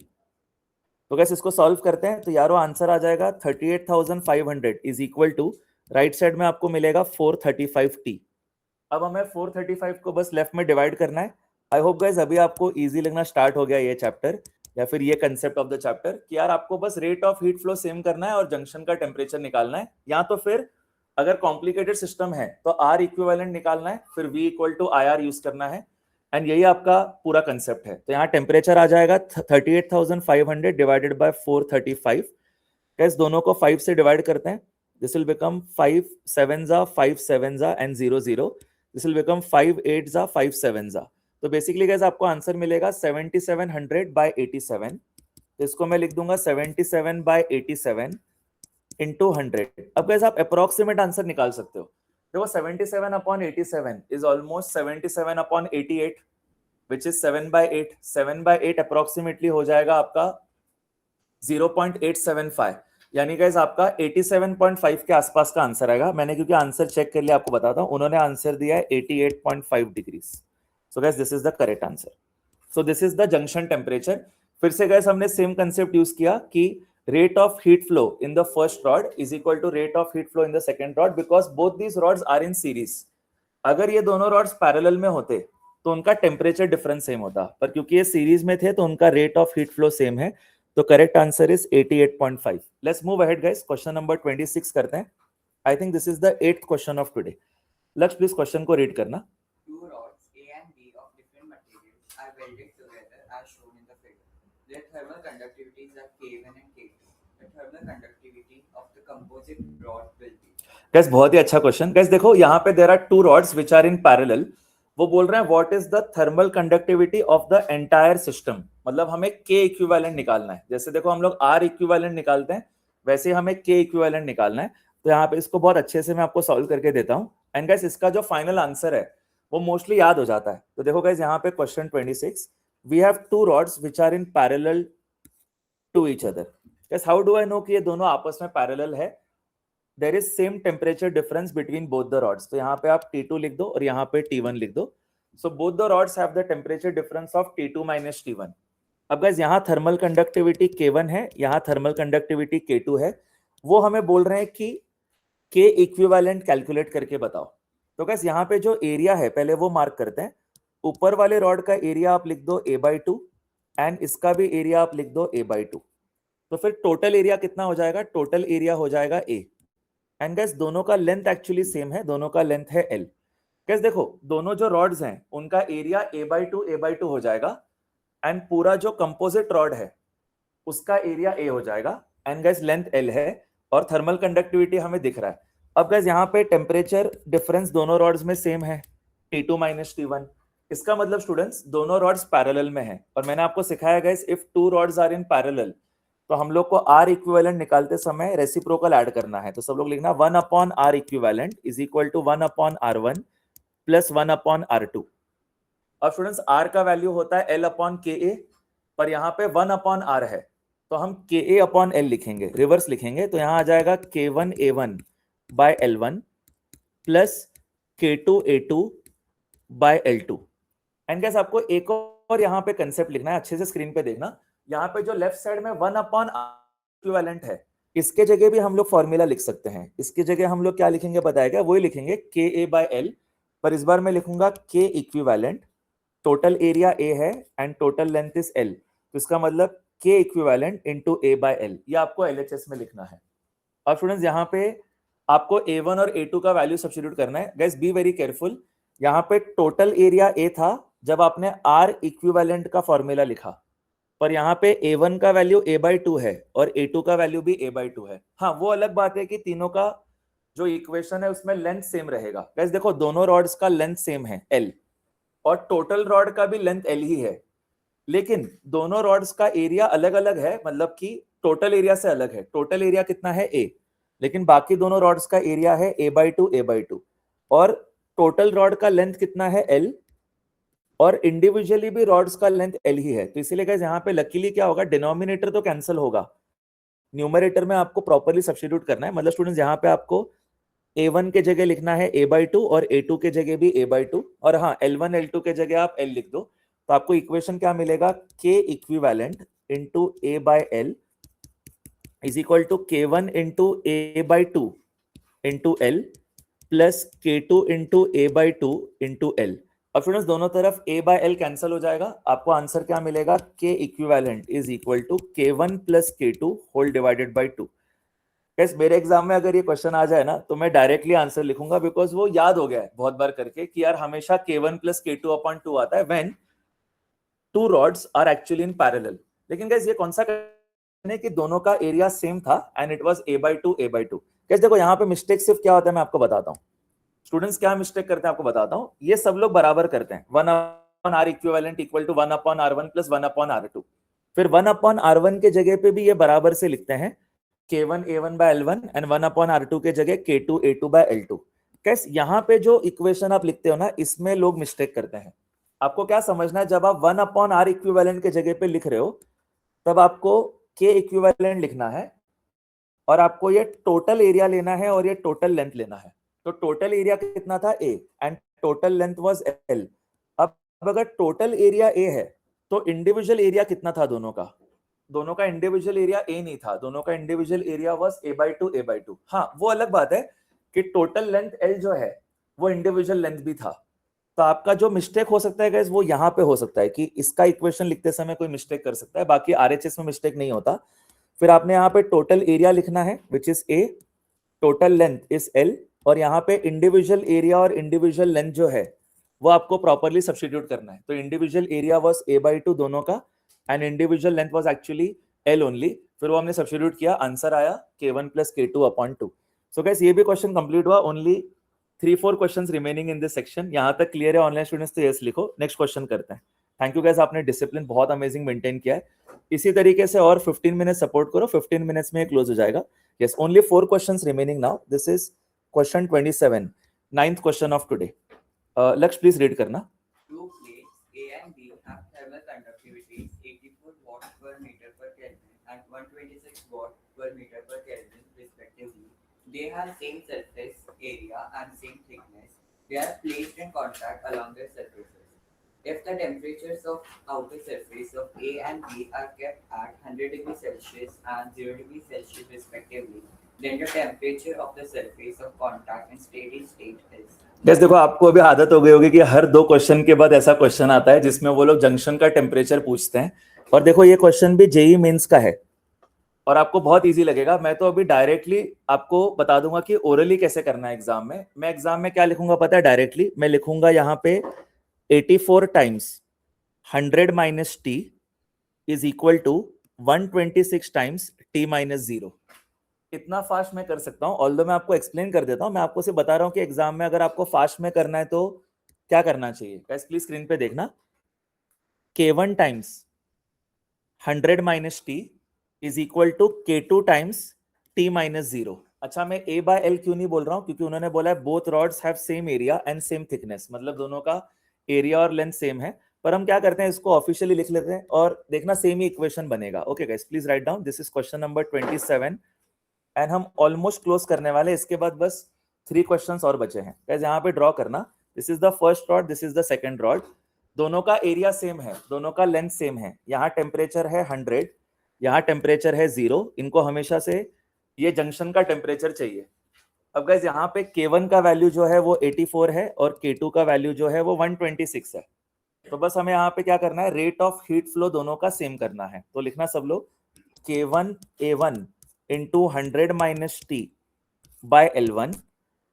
तो गैस इसको सॉल्व करते हैं, तो यारो आंसर आ जाएगा 38,500 is equal to, right side में आपको मिलेगा 435T। अब हमें 435 को बस लेफ्ट में डिवाइड करना है। आई होप गाइस अभी आपको इजी लगना स्टार्ट हो गया ये चैप्टर। या फिर ये कंसेप्ट ऑफ द चैप्टर कि यार आपको बस rate of heat flow same करना है और जंक्शन का टेम्परेचर निकालना है, या तो फिर अगर कॉम्प्लिकेटेड सिस्टम है तो आर इक्विवेलेंट निकालना है, फिर V equal to IR use करना है, एंड यही आपका पूरा कंसेप्ट है। तो यहाँ टेम्परेचर आ जाएगा 38,500 डिवाइडेड बाय 435। कैसे दोनों को 5 से डिवाइड करते हैं, this will become 5 7 5 7 and 0 0, this will become 5 8 5 7। तो बेसिकली गाइस आपको आंसर मिलेगा 7700 बाय 87। तो इसको मैं लिख दूंगा 77 बाय 87 इंटू 100। अब गाइस आप अप्रोक्सीमेट आंसर निकाल सकते हो। देखो 77 upon 87 is almost 77 upon 88 which is 7 by 8। 7 by 8 approximately हो जाएगा आपका 0.875, यानी गाइस आपका 87.5 के आसपास का आंसर आएगा। मैंने क्योंकि आंसर चेक कर लिया आपको बताता हूं, उन्होंने आंसर दिया है 88.5 degrees. So guys this is the correct answer. So this is the junction temperature. फिर से गाइस हमने सेम कंसेप्ट यूज किया कि rate of heat flow in the first rod is equal to rate of heat flow in the second rod because both these rods are in series. अगर ये दोनों rods parallel में होते तो उनका temperature difference same होता, पर क्योंकि ये सीरीज में थे तो उनका rate of heat flow same है। तो correct answer is 88.5। Let's move ahead guys, question number 26 करते हैं। आई think this is the 8th question of today. लक्ष्य प्लीज क्वेश्चन को रीड करना। Two rods A and B of different materials are welded together as shown in the figure. Their thermal conductivities are K1 and K2. The thermal conductivity of the composite rod will be. Guys बहुत ही अच्छा question. Guys देखो यहाँ पे there are two rods which are in parallel. वो बोल रहे हैं what is the thermal conductivity of the entire system, मतलब हमें K इक्विवेलेंट निकालना है। जैसे देखो हम लोग R इक्विवेलेंट निकालते हैं, वैसे हमें K इक्विवेलेंट निकालना है। तो यहाँ पे इसको बहुत अच्छे से मैं आपको सॉल्व करके देता हूँ, एंड गाइस इसका जो फाइनल आंसर है वो मोस्टली याद हो जाता है। तो देखो गाइस यहाँ पे question 26, we have two rods which are in parallel to each other. Guys how do I know कि ये दोनों आपस में पैरेलल है? There is same temperature difference between both the rods. तो यहाँ पे आप T2 लिख दो और यहाँ पे T1 लिख दो। So both the rods have the temperature difference of T2 minus T1। अब गाइस यहाँ थर्मल कंडक्टिविटी K1 है, यहाँ थर्मल कंडक्टिविटी K2 है। वो हमें बोल रहे हैं कि K इक्विवेलेंट कैलकुलेट करके बताओ। तो गाइस यहाँ पे जो एरिया है पहले वो मार्क करते हैं। ऊपर वाले रॉड का एरिया आप लिख दो A/2 एंड इसका भी एरिया आप लिख दो A/2। तो फिर टोटल एरिया कितना हो जाएगा? टोटल एरिया हो जाएगा A। एंड गाइस दोनों का लेंथ एक्चुअली सेम है, दोनों का लेंथ है L। गाइस देखो दोनों जो रॉड्स हैं उनका एरिया A/2 हो जाएगा, एंड पूरा जो कंपोजिट रॉड है उसका एरिया A हो जाएगा, एंड गाइस लेंथ L है और थर्मल कंडक्टिविटी हमें दिख रहा है। अब गाइस यहाँ पे टेम्परेचर डिफरेंस दोनों रॉड्स में सेम है, T2 माइनस T1। इसका मतलब स्टूडेंट्स दोनों रॉड्स पैरेलल में है, और मैंने आपको सिखाया guys if two rods are in parallel तो हम लोग को R इक्विवेलेंट निकालते समय रेसिप्रोकल ऐड करना है। तो सब लोग लिखना 1 upon R equivalent is equal to 1 upon R1 plus 1 upon R2। अब स्टूडेंट्स R का वैल्यू होता है L अपॉन KA, पर यहाँ पे 1 अपॉन R है तो हम KA अपॉन L लिखेंगे, रिवर्स लिखेंगे। तो यहाँ आ जाएगा K1A1 by L1 plus K2A2 by L2। And guys आपको एक और यहाँ पे कंसेप्ट लिखना है, अच्छे से स्क्रीन पे देखना। यहाँ पे जो लेफ्ट साइड में 1 अपॉन इक्विवेलेंट है, इसके जगह भी हम लोग फॉर्मूला लिख सकते हैं। इसके जगह हम लोग क्या लिखेंगे बताएगा, वही लिखेंगे KA बाय L, पर इस बार मैं लिखूंगा K equivalent. Total area A है and total length is L, तो इसका मतलब K equivalent into A by L। ये आपको LHS में लिखना है। अब स्टूडेंट्स यहाँ पे आपको A1 और A2 का वैल्यू सब्स्टिट्यूट करना है। गाइस बी वेरी केयरफुल, यहाँ पे टोटल एरिया A था जब आपने R इक्विवेलेंट का फॉर्मूला लिखा, पर यहाँ पे A1 का वैल्यू A/2 है और A2 का वैल्यू भी A/2 है। हाँ वो अलग बात है कि तीनों का जो इक्वेशन है उसमें लेंथ सेम रहेगा। गाइस देखो दोनों रॉड्स का लेंथ सेम है L, और टोटल रॉड का भी लेंथ L ही है, लेकिन दोनों रॉड्स का एरिया अलग अलग है, मतलब कि टोटल एरिया से अलग है। टोटल एरिया कितना है A, लेकिन बाकी दोनों रॉड्स का एरिया है A/2 और टोटल रॉड का लेंथ कितना है L, और इंडिविजुअली भी रॉड्स का लेंथ L ही है। तो इसीलिए गाइस यहाँ पे लकीली क्या होगा, डिनोमिनेटर तो कैंसिल होगा, न्यूमरेटर में आपको प्रॉपर्ली सब्स्टिट्यूट करना है। मतलब स्टूडेंट्स यहाँ पे आपको A1 के जगह लिखना है A/2 और A2 के जगह भी A/2, और हाँ L1 L2 के जगह आप L लिख दो। तो आपको इक्वेशन क्या मिलेगा, K equivalent into A by L is equal to K1 into A/2 into L plus K2 into A/2 into L। अब स्टूडेंट्स दोनों तरफ a बाय l कैंसिल हो जाएगा, आपको आंसर क्या मिलेगा, k equivalent is equal to k1 plus k2 whole divided by 2। कैसे मेरे एग्जाम में अगर ये क्वेश्चन आ जाए ना तो मैं डायरेक्टली आंसर लिखूंगा, बिकॉज वो याद हो गया है बहुत बार करके कि यार हमेशा k1 प्लस k2 अपॉन 2 आता है when two rods are actually in parallel. लेकिन गाइस ये कौन सा है कि दोनों का एरिया सेम था and it was a/2 guys देखो यहाँ पे मिस्टेक सिर्फ क्या होता है मैं आपको बताता हूँ। स्टूडेंट्स क्या मिस्टेक करते हैं आपको बताता हूँ, ये सब लोग बराबर करते हैं 1/r equivalent equal to 1/r1 plus 1/r2। फिर 1/r1 के जगह पे भी ये बराबर से लिखते हैं k1 a1 by l1 and 1/r2 के जगह k2 a2 by l2। कैसे यहाँ पे जो इक्वेशन आप लिखते हो ना इसमें लोग मिस्टेक करते हैं। आपको क्या समझना है, जब आप 1/r इक्विवेलेंट के जगह पे लिख रहे हो तब आपको k इक्विवेलेंट लिखना है और आपको ये टोटल एरिया लेना है और ये टोटल लेंथ लेना है। तो टोटल एरिया कितना था a and total length was l। अब अगर टोटल एरिया a है तो इंडिविजुअल एरिया कितना था दोनों का, दोनों का इंडिविजुअल एरिया a नहीं था, दोनों का इंडिविजुअल एरिया वाज a/2। हाँ वो अलग बात है कि टोटल लेंथ l जो है वो इंडिविजुअल लेंथ भी था। तो आपका जो मिस्टेक हो सकता है गाइस वो यहाँ पे हो सकता है कि इसका इक्वेशन लिखते समय कोई मिस्टेक कर सकता है, बाकी आरएचएस में मिस्टेक नहीं होता। फिर आपने यहाँ पे टोटल एरिया लिखना है which is a, total length is l, और यहाँ पे इंडिविजुअल एरिया और इंडिविजुअल लेंथ जो है वो आपको प्रॉपरली सब्स्टिट्यूट करना है। तो इंडिविजुअल एरिया वाज a/2 दोनों का and individual length was actually l only. फिर वो हमने सब्स्टिट्यूट किया, आंसर आया k1 plus k2 upon 2। So guys ये भी क्वेश्चन कंप्लीट हुआ। Only 3-4 questions remaining in this section. यहां तक क्लियर है ऑनलाइन स्टूडेंट्स तो यस लिखो। नेक्स्ट क्वेश्चन करते हैं। थैंक यू गाइस, आपने डिसिप्लिन बहुत अमेजिंग मेंटेन किया है। इसी तरीके से और 15 मिनट सपोर्ट करो, 15 मिनट्स में क्लोज हो जाएगा। Yes only 4 questions remaining now. This is question 27, 9th question of today. लक्ष्य प्लीज रीड करना। Two plates A and B have thermal conductivities 84 watts per meter per Kelvin and 126 watts per meter per Kelvin respectively. They have same surface area and same thickness. They are placed in contact along their surfaces. If the temperatures of outer surface of A and B are kept at 100 degrees Celsius and 0 degrees Celsius respectively, then the temperature of the surface of contact in steady state is. Gas देखो आपको अभी आदत हो गई होगी कि हर 2 question के बाद ऐसा क्वेश्चन आता है जिसमें वो लोग जंक्शन का टेम्परेचर पूछते हैं। और देखो ये क्वेश्चन भी जेईई मेंस का है और आपको बहुत इजी लगेगा। मैं तो अभी डायरेक्टली आपको बता दूंगा कि ओरली कैसे करना है एग्जाम में। मैं एग्जाम में क्या लिखूंगा पता है, डायरेक्टली मैं लिखूंगा यहाँ पे 84 times 100 minus T is equal to 126 times T minus 0। इतना फास्ट मैं कर सकता हूं, ऑल्दो मैं आपको एक्सप्लेन कर देता हूं। मैं आपको सिर्फ बता रहा हूं कि एग्जाम में अगर आपको फास्ट में करना है तो क्या करना चाहिए। गाइस प्लीज स्क्रीन पे देखना, k1 times 100 minus T is equal to k2 times t minus 0। अच्छा मैं a बाय l क्यों नहीं बोल रहा हूं, क्योंकि उन्होंने बोला है both rods have same area and same thickness, मतलब दोनों का एरिया और लेंथ सेम है। पर हम क्या करते हैं, इसको ऑफिशियली लिख लेते हैं और देखना सेम ही इक्वेशन बनेगा। Okay guys please write down, this is question number 27 and हम ऑलमोस्ट क्लोज करने वाले। इसके बाद बस 3 क्वेश्चंस और बचे हैं। गाइस यहाँ पे ड्रॉ करना, this is the first rod, this is the second rod. दोनों का एरिया सेम है, दोनों का लेंथ सेम है। यहाँ टेम्परेचर है 100, यहाँ टेम्परेचर है 0। इनको हमेशा से ये जंक्शन का टेम्परेचर चाहिए। अब गाइस यहाँ पे k1 का वैल्यू जो है वो 84 है और k2 का वैल्यू जो है वो 126 है। तो बस हमें यहाँ पे क्या करना है, रेट ऑफ हीट फ्लो दोनों का सेम करना है। तो लिखना सब लोग k1 a1 into 100 minus t by L1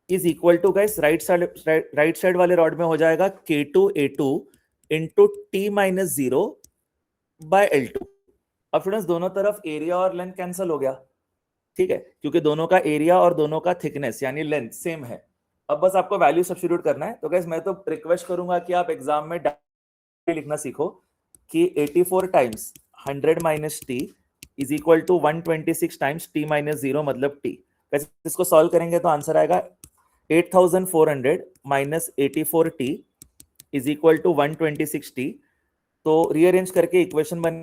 is equal to guys right side वाले रॉड में हो जाएगा k2 a2 into t minus 0 by L2। अब स्टूडेंट्स दोनों तरफ एरिया और लेंथ कैंसिल हो गया, ठीक है, क्योंकि दोनों का एरिया और दोनों का थिकनेस यानी लेंथ सेम है। अब बस आपको वैल्यू सब्स्टिट्यूट करना है। तो गाइस मैं तो रिक्वेस्ट करूंगा कि आप एग्जाम में लिखना सीखो कि 84 times 100 minus T is equal to 126 times T minus 0 मतलब टी। इसको सॉल्व करेंगे तो आंसर आएगा 8400 minus 84 T is equal to 126 T. तो रीअरेंज करके इक्वेशन बन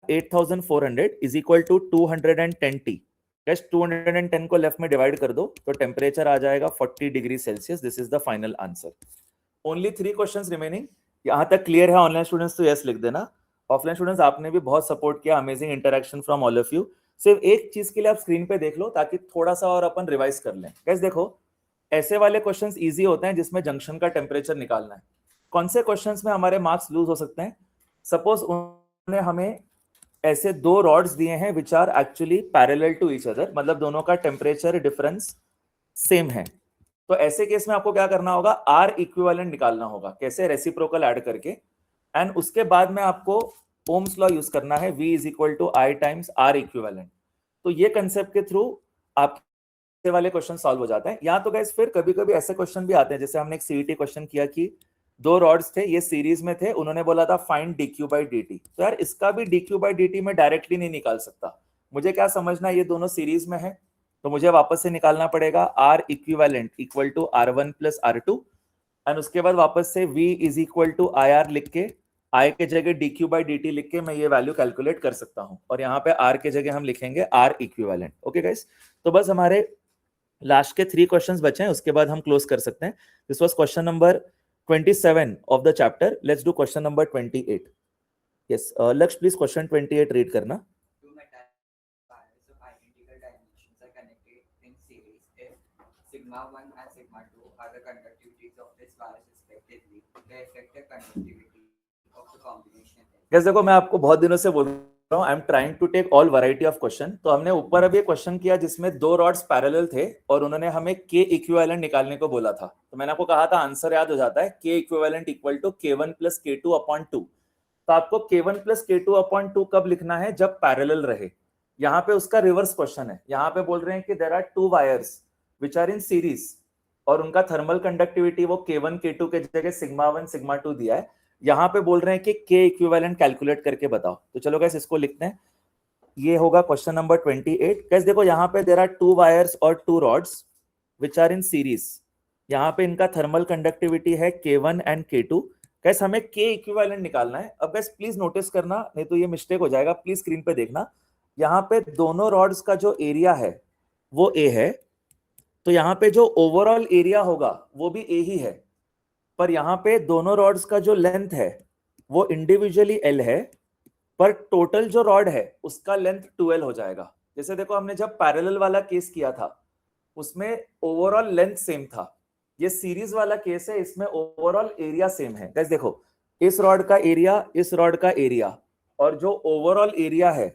8400 इज इक्वल टू 210 टी। 210 को लेफ्ट में डिवाइड कर दो तो टेम्परेचर आ जाएगा 40 degree Celsius. This is the final answer. Only 3 questions remaining. यहां तक क्लियर है ऑनलाइन स्टूडेंट्स तो यस लिख देना। ऑफलाइन स्टूडेंट्स आपने भी बहुत सपोर्ट किया, amazing interaction from all of you. सिर्फ एक चीज के लिए आप स्क्रीन पे देख लो ताकि थोड़ा सा और अपन रिवाइज कर लें। गाइस देखो ऐसे वाले क्वेश्चंस इजी होते हैं जिसमें जंक्शन का टेम्परेचर निकालना है। कौन से क्वेश्चंस में हमारे मार्क्स लूज हो सकते हैं? सपोज उन्होंने हमें ऐसे दो रॉड्स दिए हैं which are actually parallel to each other, मतलब दोनों का टेम्परेचर डिफरेंस सेम है, तो ऐसे केस में आपको क्या करना होगा, आर इक्विवेलेंट निकालना होगा। कैसे? रेसिप्रोकल ऐड करके, एंड उसके बाद में आपको ओम्स लॉ यूज करना है, V is equal to I times R equivalent. तो ये कंसेप्ट के थ्रू आपके वाले क्वेश्चन सॉल्व हो जाते हैं। यहाँ तो गाइस फिर कभी कभी ऐसे क्वेश्चन भी आते हैं, जैसे हमने एक सीईटी क्वेश्चन किया कि दो रॉड्स थे, ये सीरीज में थे, उन्होंने बोला था फाइंड dq by dt। तो यार इसका भी dq by dt में डायरेक्टली नहीं निकाल सकता, मुझे क्या समझना, ये दोनों सीरीज में है, तो मुझे वापस से निकालना पड़ेगा R equivalent equal to R1 plus R2, and उसके बाद वापस से V is equal to IR लिख के, I के जगह dq by dt लिख के मैं ये वैल्यू कैलकुलेट कर सकता हूं, और यहाँ पे R के जगह हम लिखेंगे R इक्विवेलेंट। ओके गाइस, तो बस हमारे लास्ट के 3 क्वेश्चंस बचे हैं, उसके बाद हम क्लोज कर सकते हैं। This was question number 27 of the chapter. Let's do question number 28. Yes, Laksh, please question 28 read करना. Two metal wires of identical dimensions are connected in series if sigma 1 and sigma 2 are the conductivities of this wires respectively. The effective conductivity of the combination is. Yes, देखो मैं आपको बहुत दिनों से बोल रहा हूँ, I am trying to take all variety of question. तो हमने ऊपर अभी एक क्वेश्चन किया जिसमें दो रॉड्स पैरेलल थे और उन्होंने हमें के इक्विवेलेंट निकालने को बोला था। तो मैंने आपको कहा था आंसर याद हो जाता है, K equivalent equal to k1 plus k2 upon 2। तो आपको k1 प्लस k2 अपॉन 2 कब लिखना है? जब पैरेलल रहे। यहाँ पे उसका रिवर्स क्वेश्चन है, यहाँ पे बोल रहे हैं कि there are two wires which are in series और उनका थर्मल कंडक्टिविटी वो k1 k2 के जगह सिग्मा 1 सिग्मा 2 दिया है। यहाँ पे बोल रहे हैं कि के इक्विवेलेंट कैलकुलेट करके बताओ। तो चलो गाइस इसको लिखते हैं, ये होगा क्वेश्चन नंबर 28। गाइस देखो यहाँ पे देयर आर टू वायर्स और two rods which are in series, यहाँ पे इनका थर्मल कंडक्टिविटी है k1 एंड k2। गाइस हमें के इक्विवेलेंट निकालना है। अब गाइस प्लीज नोटिस करना, नहीं तो ये मिस्टेक हो जाएगा, प्लीज स्क्रीन पे देखना। यहाँ पे दोनों रॉड्स का जो एरिया है वो A है, तो यहाँ पे जो ओवरऑल एरिया होगा वो भी A ही है, पर यहाँ पे दोनों रॉड्स का जो लेंथ है वो इंडिविजुअली L है, पर टोटल जो रॉड है उसका लेंथ 2L हो जाएगा। जैसे देखो हमने जब पैरेलल वाला केस किया था उसमें ओवरऑल लेंथ सेम था, ये सीरीज वाला केस है, इसमें ओवरऑल एरिया सेम है। गाइस देखो इस रॉड का एरिया, इस रॉड का एरिया, और जो ओवरऑल एरिया है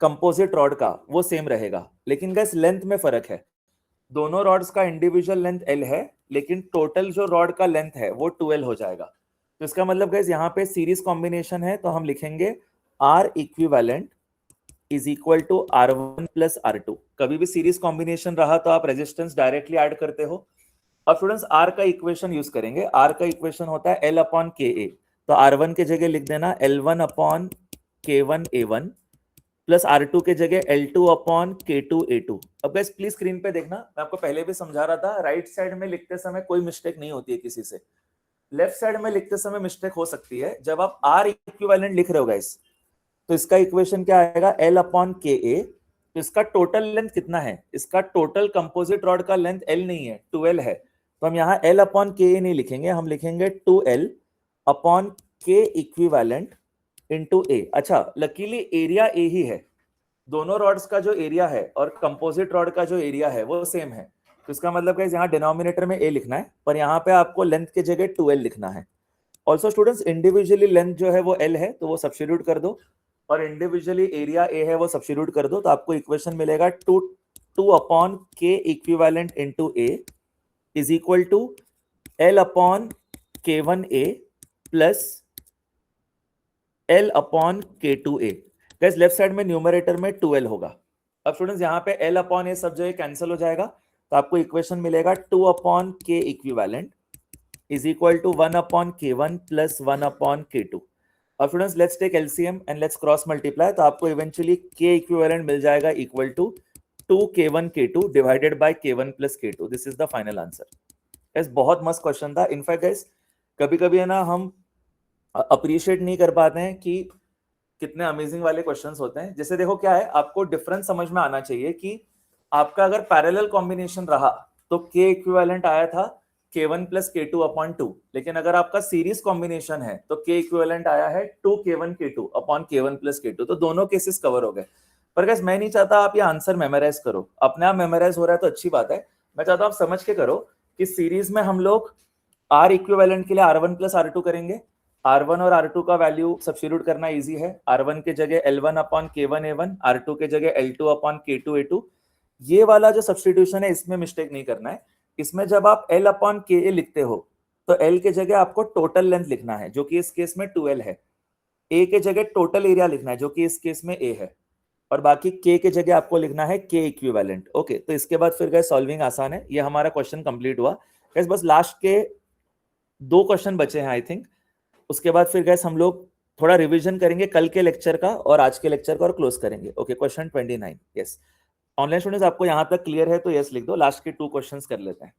कंपोजिट रॉड का वो सेम रहेगा, लेकिन गाइस लेंथ में फर्क है। दोनों रॉड्स का इंडिविजुअल लेंथ L है, लेकिन टोटल जो रॉड का लेंथ है वो 2L हो जाएगा। तो इसका मतलब गाइस यहाँ पे सीरीज कॉम्बिनेशन है, तो हम लिखेंगे R equivalent is equal to R1 plus R2। कभी भी सीरीज कॉम्बिनेशन रहा तो आप रेजिस्टेंस डायरेक्टली ऐड करते हो। अब स्टूडेंट्स R का इक्वेशन यूज करेंगे, R का इक्वेशन होता है L अपॉन KA, तो R1 के जगह लिख देना L1 upon K1 A1 plus R2 के जगह L2 अपॉन K2 A2। अब गाइस प्लीज स्क्रीन पे देखना, मैं आपको पहले भी समझा रहा था, राइट साइड में लिखते समय कोई मिस्टेक नहीं होती है किसी से, लेफ्ट साइड में लिखते समय मिस्टेक हो सकती है। जब आप R इक्विवेलेंट लिख रहे हो गाइस, तो इसका इक्वेशन क्या आएगा? L upon KA। तो इसका टोटल लेंथ कितना है? इसका टोटल कंपोजिट रॉड का लेंथ L नहीं है, 2L है, तो हम यहाँ L अपॉन KA नहीं लिखेंगे, हम लिखेंगे 2L upon K equivalent into A। अच्छा, लकीली एरिया A ही है, दोनों रॉड्स का जो एरिया है और कंपोजिट रॉड का जो एरिया है वो सेम है, तो इसका मतलब गाइस यहाँ डिनोमिनेटर में A लिखना है, पर यहाँ पे आपको लेंथ के जगह 2L लिखना है। ऑल्सो स्टूडेंट्स इंडिविजुअली लेंथ जो है वो L है, तो वो सब्स्टिट्यूट कर दो, और इंडिविजुअली एरिया A है वो सब्स्टिट्यूट कर दो, तो आपको इक्वेशन मिलेगा 2 upon K equivalent into A is equal to L upon K1A plus L upon K2A। Guys left side में न्यूमरेटर में 2L होगा। अब स्टूडेंट्स यहाँ पे L अपॉन A सब जो है कैंसिल हो जाएगा, तो आपको इक्वेशन मिलेगा 2 upon K equivalent is equal to 1 upon K1 plus 1 upon K2। अब students let's take LCM and let's cross multiply, तो आपको इवेंचुअली K इक्विवेलेंट मिल जाएगा equal to 2K1 K2 divided by K1 plus K2। This is the final answer. Guys बहुत मस्त question था। In fact guys कभी कभी है ना हम अप्रिशिएट नहीं कर पाते हैं कि कितने अमेजिंग वाले क्वेश्चंस होते हैं। जैसे देखो क्या है, आपको डिफरेंस समझ में आना चाहिए कि आपका अगर पैरेलल कॉम्बिनेशन रहा तो K इक्विवेलेंट आया था K1 प्लस K2 अपॉन 2, लेकिन अगर आपका सीरीज कॉम्बिनेशन है तो K इक्विवेलेंट आया है 2K1 K2 upon K1 plus K2, तो दोनों केसेस कवर हो गए। पर गाइस मैं नहीं चाहता आप ये आंसर मेमोराइज करो, अपने आप मेमोराइज हो रहा है तो अच्छी बात है, मैं चाहता हूं आप समझ के करो कि सीरीज में हम लोग R इक्विवेलेंट के लिए R1 प्लस R2 करेंगे, R1 और R2 का वैल्यू सब्स्टिट्यूट करना इजी है, R1 के जगह L1 upon K1 A1, R2 के जगह L2 अपॉन K2 A2। ये वाला जो सब्स्टिट्यूशन है इसमें मिस्टेक नहीं करना है, इसमें जब आप L अपॉन KA लिखते हो तो L के जगह आपको टोटल लेंथ लिखना है जो कि इस केस में 2L है, A के जगह टोटल एरिया लिखना है जो कि इस केस में A है, और बाकी K के जगह आपको लिखना है K इक्विवेलेंट। ओके, तो इसके बाद फिर गाइस सॉल्विंग आसान है, ये हमारा क्वेश्चन कंप्लीट हुआ गाइस। बस लास्ट के 2 क्वेश्चन बचे हैं आई थिंक, उसके बाद फिर गाइस हम लोग थोड़ा रिवीजन करेंगे कल के लेक्चर का और आज के लेक्चर का और क्लोज करेंगे। Okay, question 29। Yes, online students आपको यहां तक क्लियर है तो यस लिख दो, लास्ट के 2 क्वेश्चंस कर लेते हैं।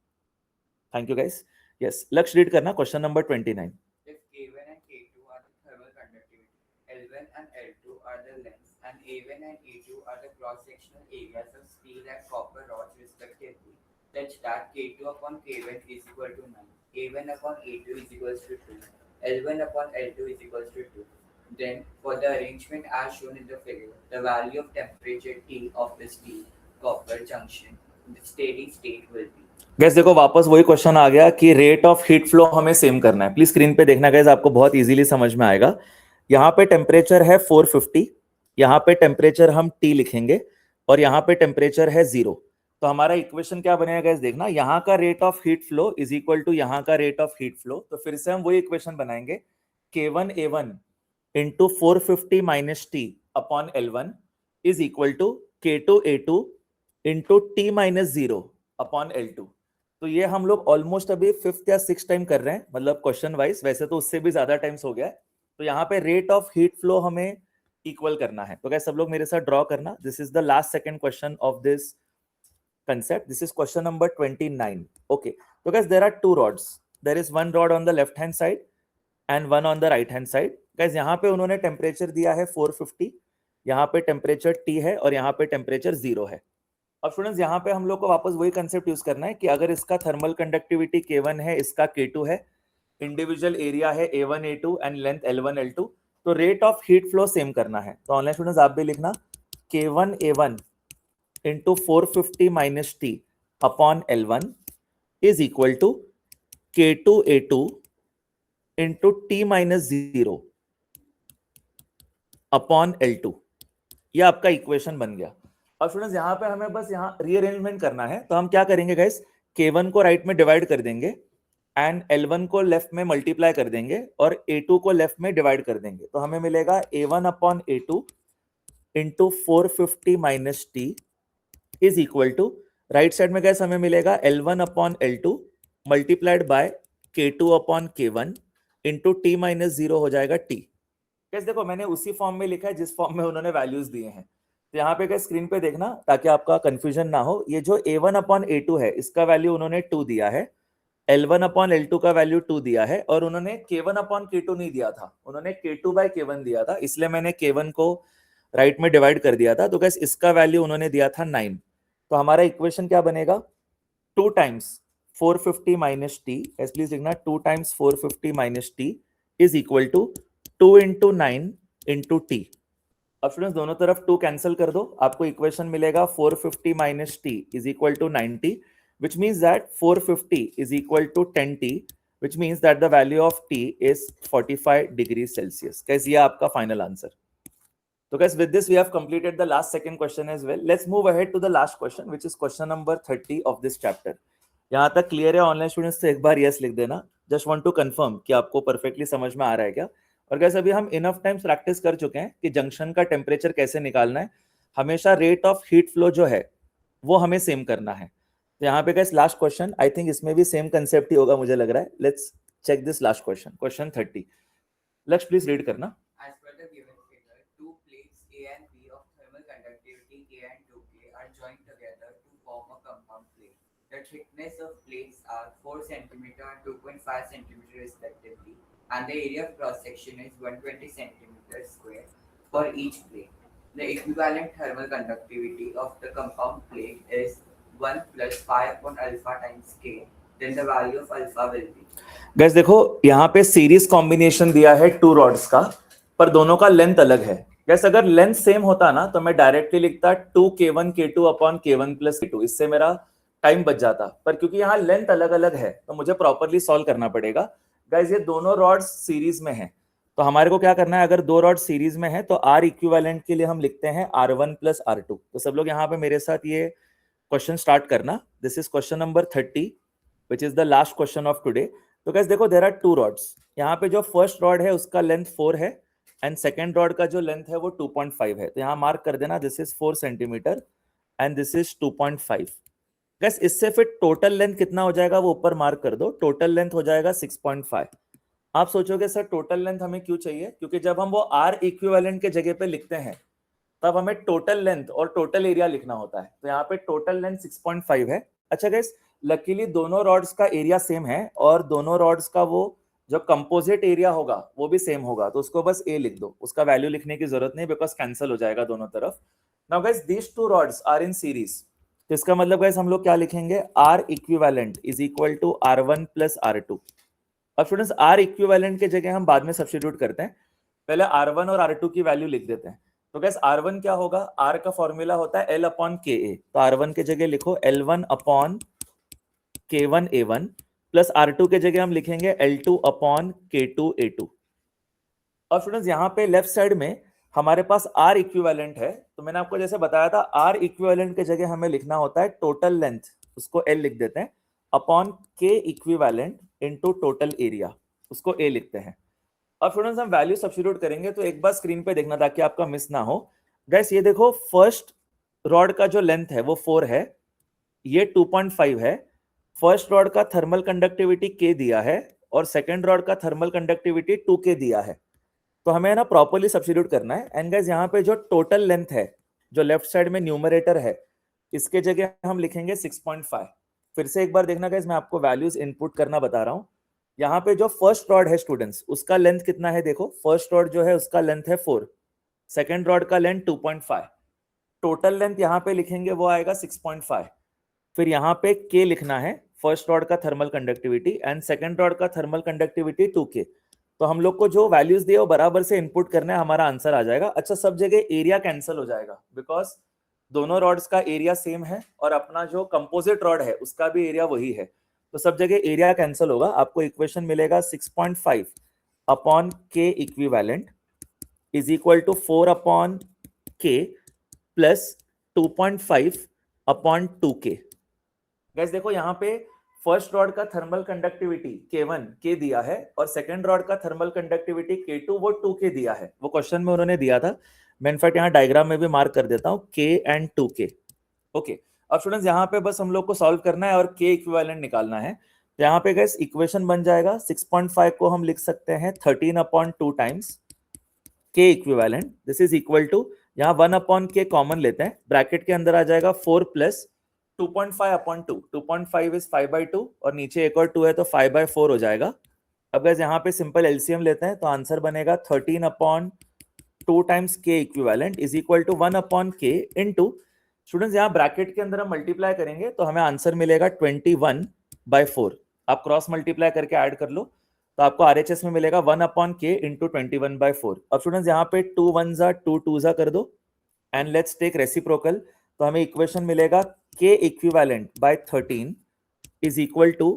Thank you guys. Yes, Lakshya read करना question number 29। If K1 and K2 are the thermal conductivity, L1 and L2 are the lengths, and A1 and A2 are the cross-sectional areas of steel and copper rods respectively, such that K2 upon K1 is equal to 9, A1 upon A2 is equals to 2, L1 upon L2 is equals to 2. Then, for the arrangement as shown in the figure, the value of temperature T of the steel copper junction in the steady state will be. Gas देखो वापस वही question आ गया कि rate of heat flow हमें same करना है। Please screen पे देखना गैस, आपको बहुत इजीली समझ में आएगा। यहाँ पे टेम्परेचर है 450, यहाँ पे टेम्परेचर हम T लिखेंगे और यहाँ पे टेम्परेचर है 0। तो हमारा इक्वेशन क्या बनेगा गैस, देखना, यहाँ का rate of heat flow is equal to यहाँ का रेट ऑफ हीट फ्लो। तो फिर से हम वही इक्वेशन बनाएंगे, K1 A1 into 450 minus T upon L1 is equal to K2 A2 into T minus 0 upon L2। तो ये हम लोग ऑलमोस्ट अभी 5th या 6th टाइम कर रहे हैं, मतलब क्वेश्चन वाइज, वैसे तो उससे भी ज्यादा टाइम्स हो गया है। तो यहाँ पे रेट ऑफ हीट फ्लो हमें इक्वल करना है। तो क्या सब लोग मेरे साथ ड्रॉ करना, this is the last second question of this concept. This is question number 29. Okay, so guys there are 2 rods, there is one rod on the left hand side and one on the right hand side. guys यहाँ पे उन्होंने temperature दिया है 450, यहाँ पे temperature T है और यहाँ पे टेम्परेचर 0 है। अब स्टूडेंट्स यहाँ पे हम लोग को वापस वही कंसेप्ट यूज करना है कि अगर इसका थर्मल कंडक्टिविटी K1 है, इसका K2 है, इंडिविजुअल एरिया है A1 A2 and length L1 L2, तो rate of heat flow same करना है। तो ऑनलाइन स्टूडेंट्स आप भी लिखना K1 A1 into 450 minus T upon L1 is equal to K2 A2 into T minus 0 upon L2। ये आपका इक्वेशन बन गया। अब स्टूडेंट्स यहाँ पे हमें बस यहाँ रीअरेंजमेंट करना है, तो हम क्या करेंगे गाइस, K1 को राइट में डिवाइड कर देंगे एंड L1 को लेफ्ट में मल्टीप्लाई कर देंगे और A2 को लेफ्ट में डिवाइड कर देंगे। तो हमें मिलेगा A1 upon A2 into 450 minus T is equal to, right side में गैस हमें मिलेगा L1 upon L2 multiplied by K2 upon K1 into T minus 0 हो जाएगा T। गैस देखो मैंने उसी फॉर्म में लिखा है जिस फॉर्म में उन्होंने वैल्यूज दिए हैं। तो यहाँ पे गैस स्क्रीन पे देखना ताकि आपका कंफ्यूजन ना हो, ये जो A1 अपॉन A2 है इसका वैल्यू उन्होंने 2 दिया है, L1 अपॉन L2 का वैल्यू 2 दिया है और उन्होंने K1 अपॉन K2 नहीं दिया था, उन्होंने K2 बाय K1 दिया था, इसलिए मैंने K1 को राइट में डिवाइड कर दिया था। तो गैस इसका वैल्यू उन्होंने दिया था 9। तो हमारा इक्वेशन क्या बनेगा, 2 टाइम्स 450 माइनस T, प्लीज लिखना 2 times 450 minus T is equal to 2 into 9 into T। अब स्टूडेंट्स दोनों तरफ 2 कैंसिल कर दो, आपको इक्वेशन मिलेगा 450 minus T is equal to 90, which means that 450 is equal to 10T, which means that the value of T is 45 degrees Celsius. Guys, ये आपका final answer. So guys, with this we have completed the last second question as well. Let's move ahead to the last question, which is question number 30 of this chapter. यहाँ तक clear है online students, तो एक बार yes लिख देना। Just want to confirm कि आपको perfectly समझ में आ रहा है क्या। और गैस अभी हम इनफ टाइम्स प्रैक्टिस कर चुके हैं कि जंक्शन का टेम्परेचर कैसे निकालना है, हमेशा रेट ऑफ हीट फ्लो जो है वो हमें सेम करना है। तो यहाँ पे gas last question, I think इसमें भी सेम कंसेप्ट ही होगा मुझे लग रहा है। Let's check this last question, question 30। Lakshya please read करना। As per the given figure, two plates A and B of thermal conductivity K and 2K are joined together to form a compound plate. The thickness of plates are 4 cm and 2.5 cm respectively, and the area of cross section is 120 cm square for each plate. The equivalent thermal conductivity of the compound plate is 1 plus 5 upon alpha times K. Then the value of alpha will be. Gas देखो यहाँ पे series combination दिया है 2 rods का, पर दोनों का length अलग है। गैस अगर लेंथ सेम होता ना तो मैं डायरेक्टली लिखता 2K1 K2 upon K1 plus K2, इससे मेरा टाइम बच जाता, पर क्योंकि यहाँ लेंथ अलग अलग है तो मुझे प्रॉपरली सॉल्व करना पड़ेगा। गाइज ये दोनों रॉड्स सीरीज में हैं, तो हमारे को क्या करना है, अगर दो रॉड सीरीज में है तो आर इक्विवेलेंट के लिए हम लिखते हैं R1 प्लस R2। तो सब लोग यहाँ पे मेरे साथ ये क्वेश्चन स्टार्ट करना। This is question number 30 which is the last question of today. तो गाइस देखो देयर आर टू रॉड्स, यहाँ पे जो फर्स्ट रॉड है उसका लेंथ 4 है एंड सेकेंड रॉड का जो लेंथ है वो 2.5 है। तो यहाँ मार्क कर देना this is 4 centimetre and this is 2.5। Gas इससे फिर टोटल लेंथ कितना हो जाएगा वो ऊपर मार्क कर दो, टोटल लेंथ हो जाएगा 6.5। आप सोचोगे सर टोटल लेंथ हमें क्यों चाहिए, क्योंकि जब हम वो आर इक्विवेलेंट के जगह पे लिखते हैं तब हमें टोटल लेंथ और टोटल एरिया लिखना होता है। तो यहाँ पे टोटल लेंथ 6.5 है। अच्छा गैस लकीली दोनों रॉड्स का एरिया सेम है और दोनों रॉड्स का वो जो कंपोजिट एरिया होगा वो भी सेम होगा, तो उसको बस ए लिख दो, उसका वैल्यू लिखने की जरूरत नहीं बिकॉज कैंसिल हो जाएगा दोनों तरफ। Now guys these two rods are in series, तो इसका मतलब गाइस हम लोग क्या लिखेंगे, R equivalent is equal to R1 plus R2। अब स्टूडेंट्स आर इक्विवेलेंट के जगह हम बाद में सब्स्टिट्यूट करते हैं, पहले R1 और R2 की वैल्यू लिख देते हैं। तो गैस R1 क्या होगा, R का फॉर्मूला होता है L अपॉन KA, तो R1 के जगह लिखो L1 upon K1 A1 plus R2 के जगह हम लिखेंगे L2 अपॉन K2 A2। अब स्टूडेंट्स यहाँ पे लेफ्ट साइड में हमारे पास R इक्विवेलेंट है, तो मैंने आपको जैसे बताया था R इक्विवेलेंट के जगह हमें लिखना होता है टोटल लेंथ, उसको L लिख देते हैं, upon K equivalent into total area, उसको A लिखते हैं। अब स्टूडेंट्स हम वैल्यू सब्स्टिट्यूट करेंगे, तो एक बार स्क्रीन पे देखना ताकि आपका मिस ना हो। गाइस ये देखो फर्स्ट रॉड का जो लेंथ है वो 4 है, ये 2.5 है, फर्स्ट रॉड का थर्मल कंडक्टिविटी K दिया है और सेकेंड रॉड का थर्मल कंडक्टिविटी 2K दिया है। तो हमें ना प्रॉपर्ली सब्स्टिट्यूट करना है। एंड गाइस यहाँ पे जो टोटल लेंथ है जो लेफ्ट साइड में न्यूमरेटर है इसके जगह हम लिखेंगे 6.5। फिर से एक बार देखना गाइस, मैं आपको वैल्यूज इनपुट करना बता रहा हूं। यहाँ पे जो फर्स्ट रॉड है स्टूडेंट्स उसका लेंथ कितना है, देखो फर्स्ट रॉड जो है उसका लेंथ है 4, सेकेंड रॉड का लेंथ 2.5, टोटल लेंथ यहाँ पे लिखेंगे वो आएगा 6.5। फिर यहाँ पे K लिखना है, फर्स्ट रॉड का thermal conductivity and second rod का थर्मल कंडक्टिविटी 2K। तो हम लोग को जो वैल्यूज दिए वो बराबर से इनपुट करना है, हमारा आंसर आ जाएगा। अच्छा सब जगह एरिया कैंसिल हो जाएगा बिकॉज दोनों रॉड्स का एरिया सेम है और अपना जो कंपोजिट रॉड है उसका भी एरिया वही है, तो सब जगह एरिया कैंसिल होगा। आपको इक्वेशन मिलेगा 6.5 upon K equivalent is equal to 4 upon K plus 2.5 upon 2K। Guys देखो यहाँ पे फर्स्ट रॉड का थर्मल कंडक्टिविटी K1 K दिया है और सेकंड रॉड का थर्मल कंडक्टिविटी K2 वो 2K दिया है, वो क्वेश्चन में उन्होंने दिया था। मैं इनफैक्ट यहाँ डायग्राम में भी मार्क कर देता हूँ K एंड 2K। ओके अब स्टूडेंट्स यहाँ पे बस हम लोग को सॉल्व करना है और K इक्विवेलेंट निकालना है। तो यहाँ पे गाइस इक्वेशन बन जाएगा 6.5 को हम लिख सकते हैं 13 upon 2 times K equivalent, this is equal to, यहाँ 1 अपॉन K कॉमन लेते हैं, ब्रैकेट के अंदर आ जाएगा 4 प्लस 2.5 अपॉन 2, 2.5 इज 5/2 और नीचे एक और 2 है तो 5/4 हो जाएगा। अब गाइस यहाँ पे सिंपल एलसीएम लेते हैं तो आंसर बनेगा 13 upon 2 times K equivalent is equal to 1 upon K into, students यहाँ ब्रैकेट के अंदर हम मल्टीप्लाई करेंगे तो हमें आंसर मिलेगा 21/4। आप क्रॉस मल्टीप्लाई करके ऐड कर लो तो आपको RHS में मिलेगा 1 अपॉन K इंटू 21/4। अब स्टूडेंट्स यहाँ पे 2 1s 2 2s कर दो एंड लेट्स टेक रेसिप्रोकल, तो हमें इक्वेशन मिलेगा K equivalent by 13 is equal to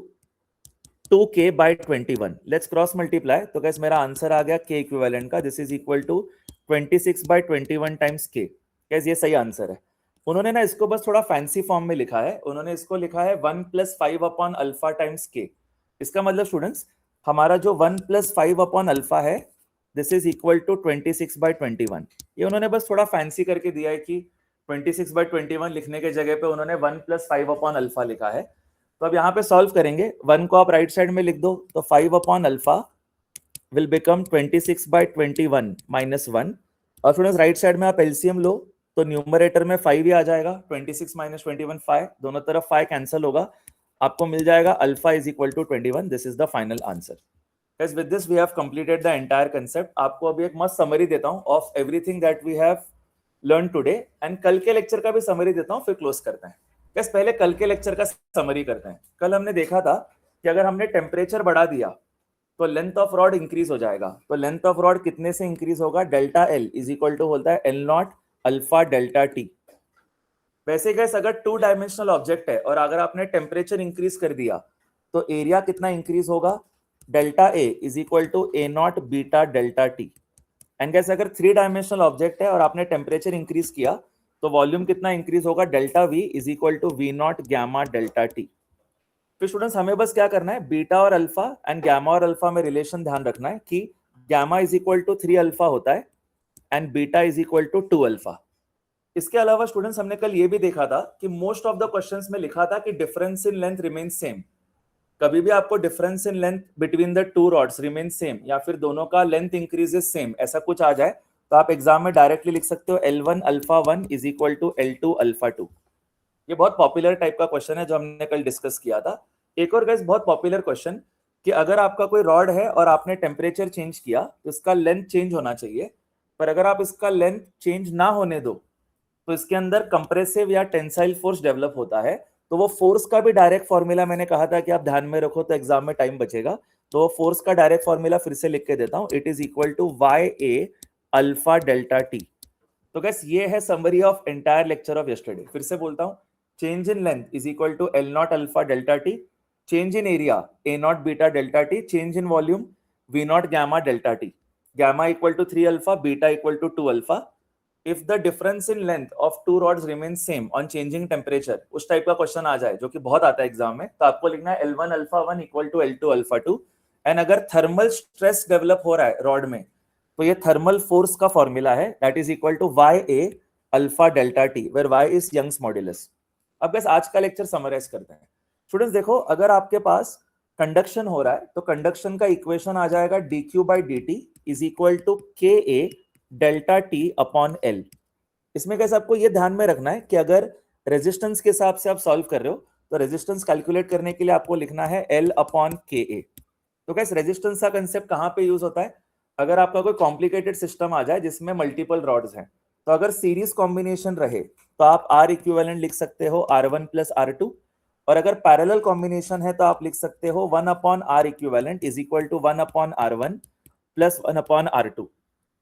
2K by 21। Let's cross multiply, तो गाइस मेरा आंसर आ गया K इक्विवेलेंट का, this is equal to 26/21 times K। Guys ये सही आंसर है। उन्होंने ना इसको बस थोड़ा फैंसी फॉर्म में लिखा है, उन्होंने इसको लिखा है 1 + 5 अपॉन अल्फा टाइम्स K। इसका मतलब स्टूडेंट्स हमारा जो 1 + 5 अपॉन अल्फा है दिस इज इक्वल टू 26/21। ये उन्होंने बस थोड़ा फैंसी करके दिया है कि 26/21 लिखने के जगह पे उन्होंने 1 + 5 अपॉन अल्फा लिखा है। तो अब यहाँ पे सॉल्व करेंगे, 1 को आप राइट साइड में लिख दो तो 5 upon alpha will become 26/21 minus 1। और स्टूडेंट्स राइट साइड में आप एलसीएम लो तो न्यूमरेटर में 5 ही आ जाएगा, 26 माइनस 21 5, दोनों तरफ 5 कैंसिल होगा, आपको मिल जाएगा alpha is equal to 21। This is the final answer. Guys, with this we have completed the entire concept। आपको अभी एक मस्त समरी देता हूं of everything that we have learned today and कल के लेक्चर का भी समरी देता हूं, फिर क्लोज करते हैं। Guys, पहले कल के लेक्चर का समरी करते हैं। कल हमने देखा था कि अगर हमने टेम्परेचर बढ़ा दिया तो लेंथ ऑफ रॉड इंक्रीज हो जाएगा। तो लेंथ ऑफ रॉड कितने से इंक्रीज होगा, delta L is equal to होता है L0 अल्फा डेल्टा टी। वैसे गैस अगर 2 डायमेंशनल ऑब्जेक्ट है और अगर आपने टेम्परेचर इंक्रीज कर दिया तो एरिया कितना इंक्रीज होगा, delta A is equal to A not beta delta T. And guys अगर 3 डायमेंशनल ऑब्जेक्ट है और आपने टेम्परेचर इंक्रीज किया तो वॉल्यूम कितना इंक्रीज होगा, delta V is equal to V not gamma delta T. तो स्टूडेंट्स हमें बस क्या करना है, बीटा और अल्फा एंड गैमा और अल्फा में रिलेशन ध्यान रखना है कि gamma is equal to 3 alpha होता है and beta is equal to 2 alpha. इसके अलावा स्टूडेंट्स हमने कल ये भी देखा था कि मोस्ट ऑफ द क्वेश्चंस में लिखा था कि difference in length remains same. कभी भी आपको difference in length between the two rods remain same या फिर दोनों का लेंथ इंक्रीजेस सेम ऐसा कुछ आ जाए तो आप एग्जाम में डायरेक्टली लिख सकते हो L1 alpha 1 is equal to L2 alpha 2। ये बहुत पॉपुलर टाइप का क्वेश्चन है जो हमने कल डिस्कस किया था। एक और गाइस बहुत पॉपुलर क्वेश्चन कि अगर आपका कोई रॉड है और आपने टेम्परेचर चेंज किया तो इसका लेंथ चेंज होना चाहिए, पर अगर आप इसका लेंथ चेंज ना होने दो तो इसके अंदर कंप्रेसिव या टेंसाइल फोर्स डेवलप होता है। तो वो फोर्स का भी डायरेक्ट फॉर्मूला मैंने कहा था कि आप ध्यान में रखो तो एग्जाम में टाइम बचेगा, तो वो फोर्स का डायरेक्ट फॉर्मूला फिर से लिख के देता हूं, it is equal to Y A alpha delta T. तो गैस ये है summary of entire lecture of yesterday. फिर से बोलता हूं, change in length is equal to L not alpha delta T, change in area A not beta delta T, change in volume V not gamma delta T, gamma equal to 3 alpha, beta equal to 2 alpha. If the difference in length of two rods remains same on changing temperature, उस type का question आ जाए जो कि बहुत आता है exam में, तो आपको लिखना है L1 alpha 1 equal to L2 alpha 2। And अगर थर्मल स्ट्रेस डेवलप हो रहा है रॉड में तो ये थर्मल फोर्स का फॉर्मूला है, that is equal to Y A alpha delta T, where Y is Young's modulus. अब बस आज का लेक्चर समराइज करते हैं। स्टूडेंट्स देखो, अगर आपके पास कंडक्शन हो रहा है तो कंडक्शन का इक्वेशन आ जाएगा dq by dt is equal to K A delta T upon L. इसमें कैसे आपको ये ध्यान में रखना है कि अगर रेजिस्टेंस के हिसाब से आप सॉल्व कर रहे हो तो रेजिस्टेंस कैलकुलेट करने के लिए आपको लिखना है एल अपॉन के ए। तो कैसे रेजिस्टेंस का कंसेप्ट कहां पे यूज होता है, अगर आपका कोई कॉम्प्लिकेटेड सिस्टम आ जाए जिसमें मल्टीपल रॉड्स हैं, तो अगर सीरीज कॉम्बिनेशन रहे तो आप आर इक्विवेलेंट लिख सकते हो R1 प्लस R2, और अगर पैरेलल कॉम्बिनेशन है तो आप लिख सकते हो 1 upon R equivalent is equal to 1 upon R1 plus 1 upon R2।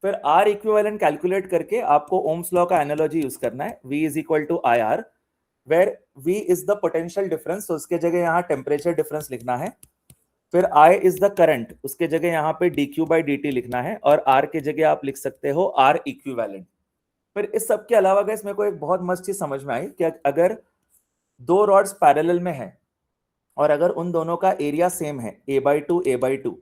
फिर आर इक्विवेलेंट कैलकुलेट करके आपको ओम्स लॉ का एनालॉजी यूज करना है, V is equal to I R, where V is the potential difference, तो उसके जगह यहाँ टेम्परेचर डिफरेंस लिखना है। फिर I इज द करंट, उसके जगह यहाँ पे dq बाई dt लिखना है, और R के जगह आप लिख सकते हो R इक्विवेलेंट। फिर इस सब के अलावा गाइस मेरे को एक बहुत मस्त चीज समझ में आई कि अगर दो रॉड्स पैरेलल में है और अगर उन दोनों का एरिया सेम है a/2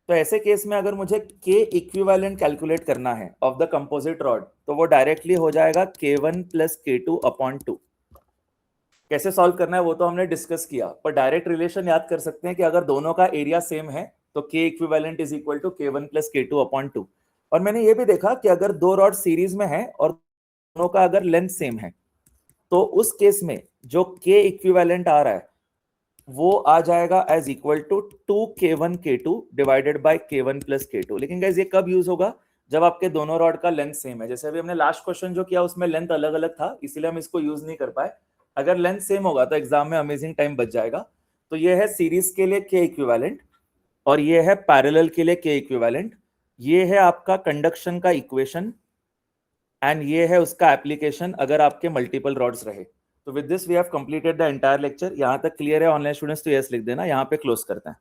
तो ऐसे केस में अगर मुझे k इक्विवेलेंट कैलकुलेट करना है ऑफ द कंपोजिट रॉड तो वो डायरेक्टली हो जाएगा k1 प्लस k2 अपॉन 2। कैसे सॉल्व करना है वो तो हमने डिस्कस किया, पर डायरेक्ट रिलेशन याद कर सकते हैं कि अगर दोनों का एरिया सेम है तो k equivalent is equal to k1 plus k2 upon 2। और मैंने ये भी देखा कि अगर दो रॉड सीरीज में है और दोनों का अगर लेंथ सेम है तो उस केस में जो k इक्विवेलेंट आ रहा है वो आ जाएगा as equal to 2k1 k2 divided by k1 plus k2। लेकिन गाइस ये कब यूज होगा, जब आपके दोनों रॉड का लेंथ सेम है। जैसे अभी हमने लास्ट क्वेश्चन जो किया उसमें लेंथ अलग अलग था इसलिए हम इसको यूज नहीं कर पाए। अगर लेंथ सेम होगा तो एग्जाम में अमेजिंग टाइम बच जाएगा। तो ये है सीरीज के लिए k इक्विवेलेंट और ये है पैरेलल के लिए k इक्विवेलेंट। ये है आपका कंडक्शन का इक्वेशन एंड ये है उसका एप्लीकेशन अगर आपके मल्टीपल रॉड्स रहे। तो with this we have completed the entire lecture. यहाँ तक क्लियर है ऑनलाइन स्टूडेंट्स तो यस लिख देना, यहाँ पे क्लोज करते हैं।